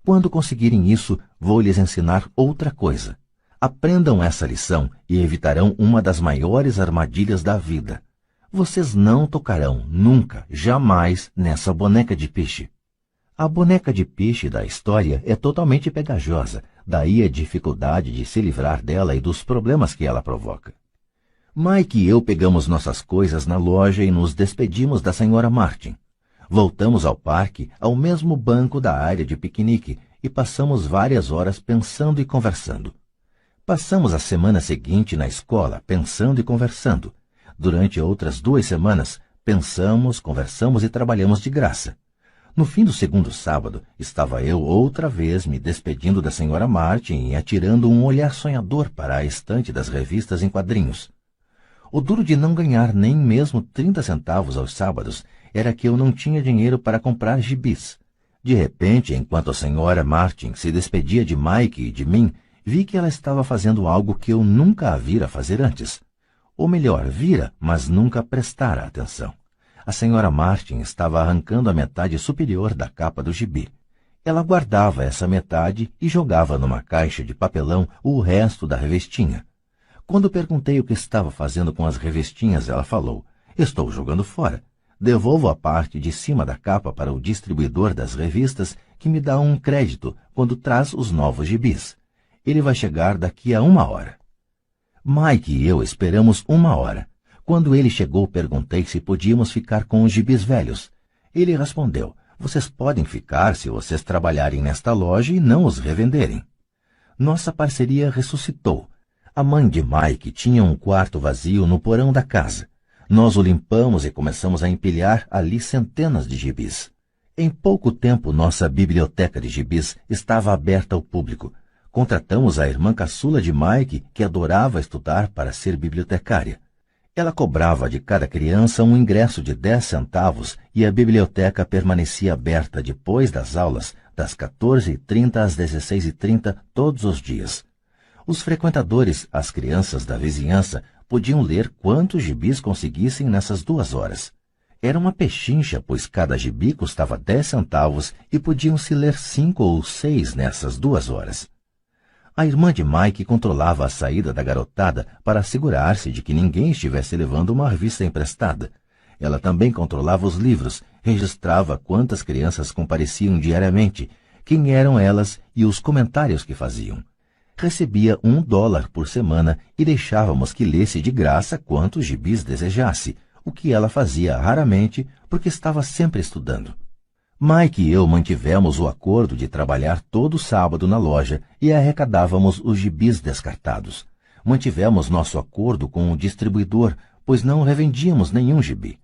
Quando conseguirem isso, vou lhes ensinar outra coisa. Aprendam essa lição e evitarão uma das maiores armadilhas da vida. Vocês não tocarão nunca, jamais, nessa boneca de piche. A boneca de piche da história é totalmente pegajosa, daí a dificuldade de se livrar dela e dos problemas que ela provoca. Mike e eu pegamos nossas coisas na loja e nos despedimos da Sra. Martin. Voltamos ao parque, ao mesmo banco da área de piquenique, e passamos várias horas pensando e conversando. Passamos a semana seguinte na escola, pensando e conversando. Durante outras 2 semanas, pensamos, conversamos e trabalhamos de graça. No fim do segundo sábado, estava eu outra vez me despedindo da Sra. Martin e atirando um olhar sonhador para a estante das revistas em quadrinhos. O duro de não ganhar nem mesmo 30 centavos aos sábados era que eu não tinha dinheiro para comprar gibis. De repente, enquanto a Sra. Martin se despedia de Mike e de mim, vi que ela estava fazendo algo que eu nunca a vira fazer antes. Ou melhor, vira, mas nunca prestara atenção. A Sra. Martin estava arrancando a metade superior da capa do gibi. Ela guardava essa metade e jogava numa caixa de papelão o resto da revestinha. Quando perguntei o que estava fazendo com as revestinhas, ela falou: "Estou jogando fora. Devolvo a parte de cima da capa para o distribuidor das revistas, que me dá um crédito quando traz os novos gibis. Ele vai chegar daqui a 1 hora. Mike e eu esperamos 1 hora. Quando ele chegou, perguntei se podíamos ficar com os gibis velhos. Ele respondeu: "Vocês podem ficar se vocês trabalharem nesta loja e não os revenderem." Nossa parceria ressuscitou. A mãe de Mike tinha um quarto vazio no porão da casa. Nós o limpamos e começamos a empilhar ali centenas de gibis. Em pouco tempo, nossa biblioteca de gibis estava aberta ao público. Contratamos a irmã caçula de Mike, que adorava estudar para ser bibliotecária. Ela cobrava de cada criança um ingresso de 10 centavos e a biblioteca permanecia aberta depois das aulas, das 14h30 às 16h30, todos os dias. Os frequentadores, as crianças da vizinhança, podiam ler quantos gibis conseguissem nessas 2 horas. Era uma pechincha, pois cada gibi custava 10 centavos e podiam-se ler 5 ou 6 nessas 2 horas. A irmã de Mike controlava a saída da garotada para assegurar-se de que ninguém estivesse levando uma revista emprestada. Ela também controlava os livros, registrava quantas crianças compareciam diariamente, quem eram elas e os comentários que faziam. Recebia $1 por semana e deixávamos que lesse de graça quantos gibis desejasse, o que ela fazia raramente porque estava sempre estudando. Mike e eu mantivemos o acordo de trabalhar todo sábado na loja e arrecadávamos os gibis descartados. Mantivemos nosso acordo com o distribuidor, pois não revendíamos nenhum gibi.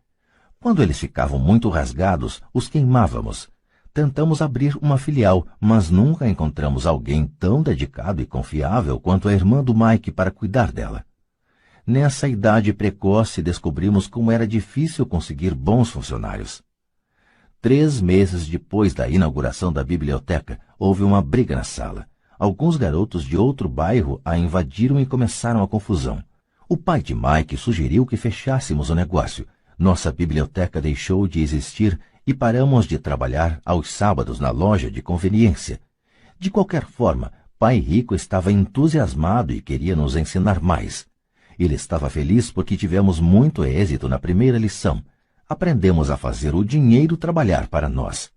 Quando eles ficavam muito rasgados, os queimávamos. Tentamos abrir uma filial, mas nunca encontramos alguém tão dedicado e confiável quanto a irmã do Mike para cuidar dela. Nessa idade precoce, descobrimos como era difícil conseguir bons funcionários. 3 meses depois da inauguração da biblioteca, houve uma briga na sala. Alguns garotos de outro bairro a invadiram e começaram a confusão. O pai de Mike sugeriu que fechássemos o negócio. Nossa biblioteca deixou de existir e paramos de trabalhar aos sábados na loja de conveniência. De qualquer forma, Pai Rico estava entusiasmado e queria nos ensinar mais. Ele estava feliz porque tivemos muito êxito na primeira lição. Aprendemos a fazer o dinheiro trabalhar para nós.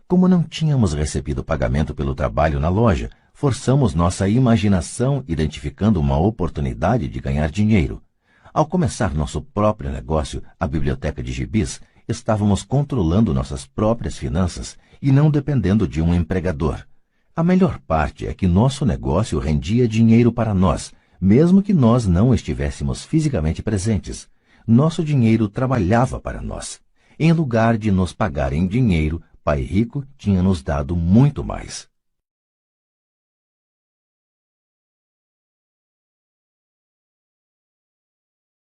Como não tínhamos recebido pagamento pelo trabalho na loja, forçamos nossa imaginação identificando uma oportunidade de ganhar dinheiro. Ao começar nosso próprio negócio, a biblioteca de gibis, estávamos controlando nossas próprias finanças e não dependendo de um empregador. A melhor parte é que nosso negócio rendia dinheiro para nós, mesmo que nós não estivéssemos fisicamente presentes. Nosso dinheiro trabalhava para nós. Em lugar de nos pagar em dinheiro, Pai Rico tinha nos dado muito mais.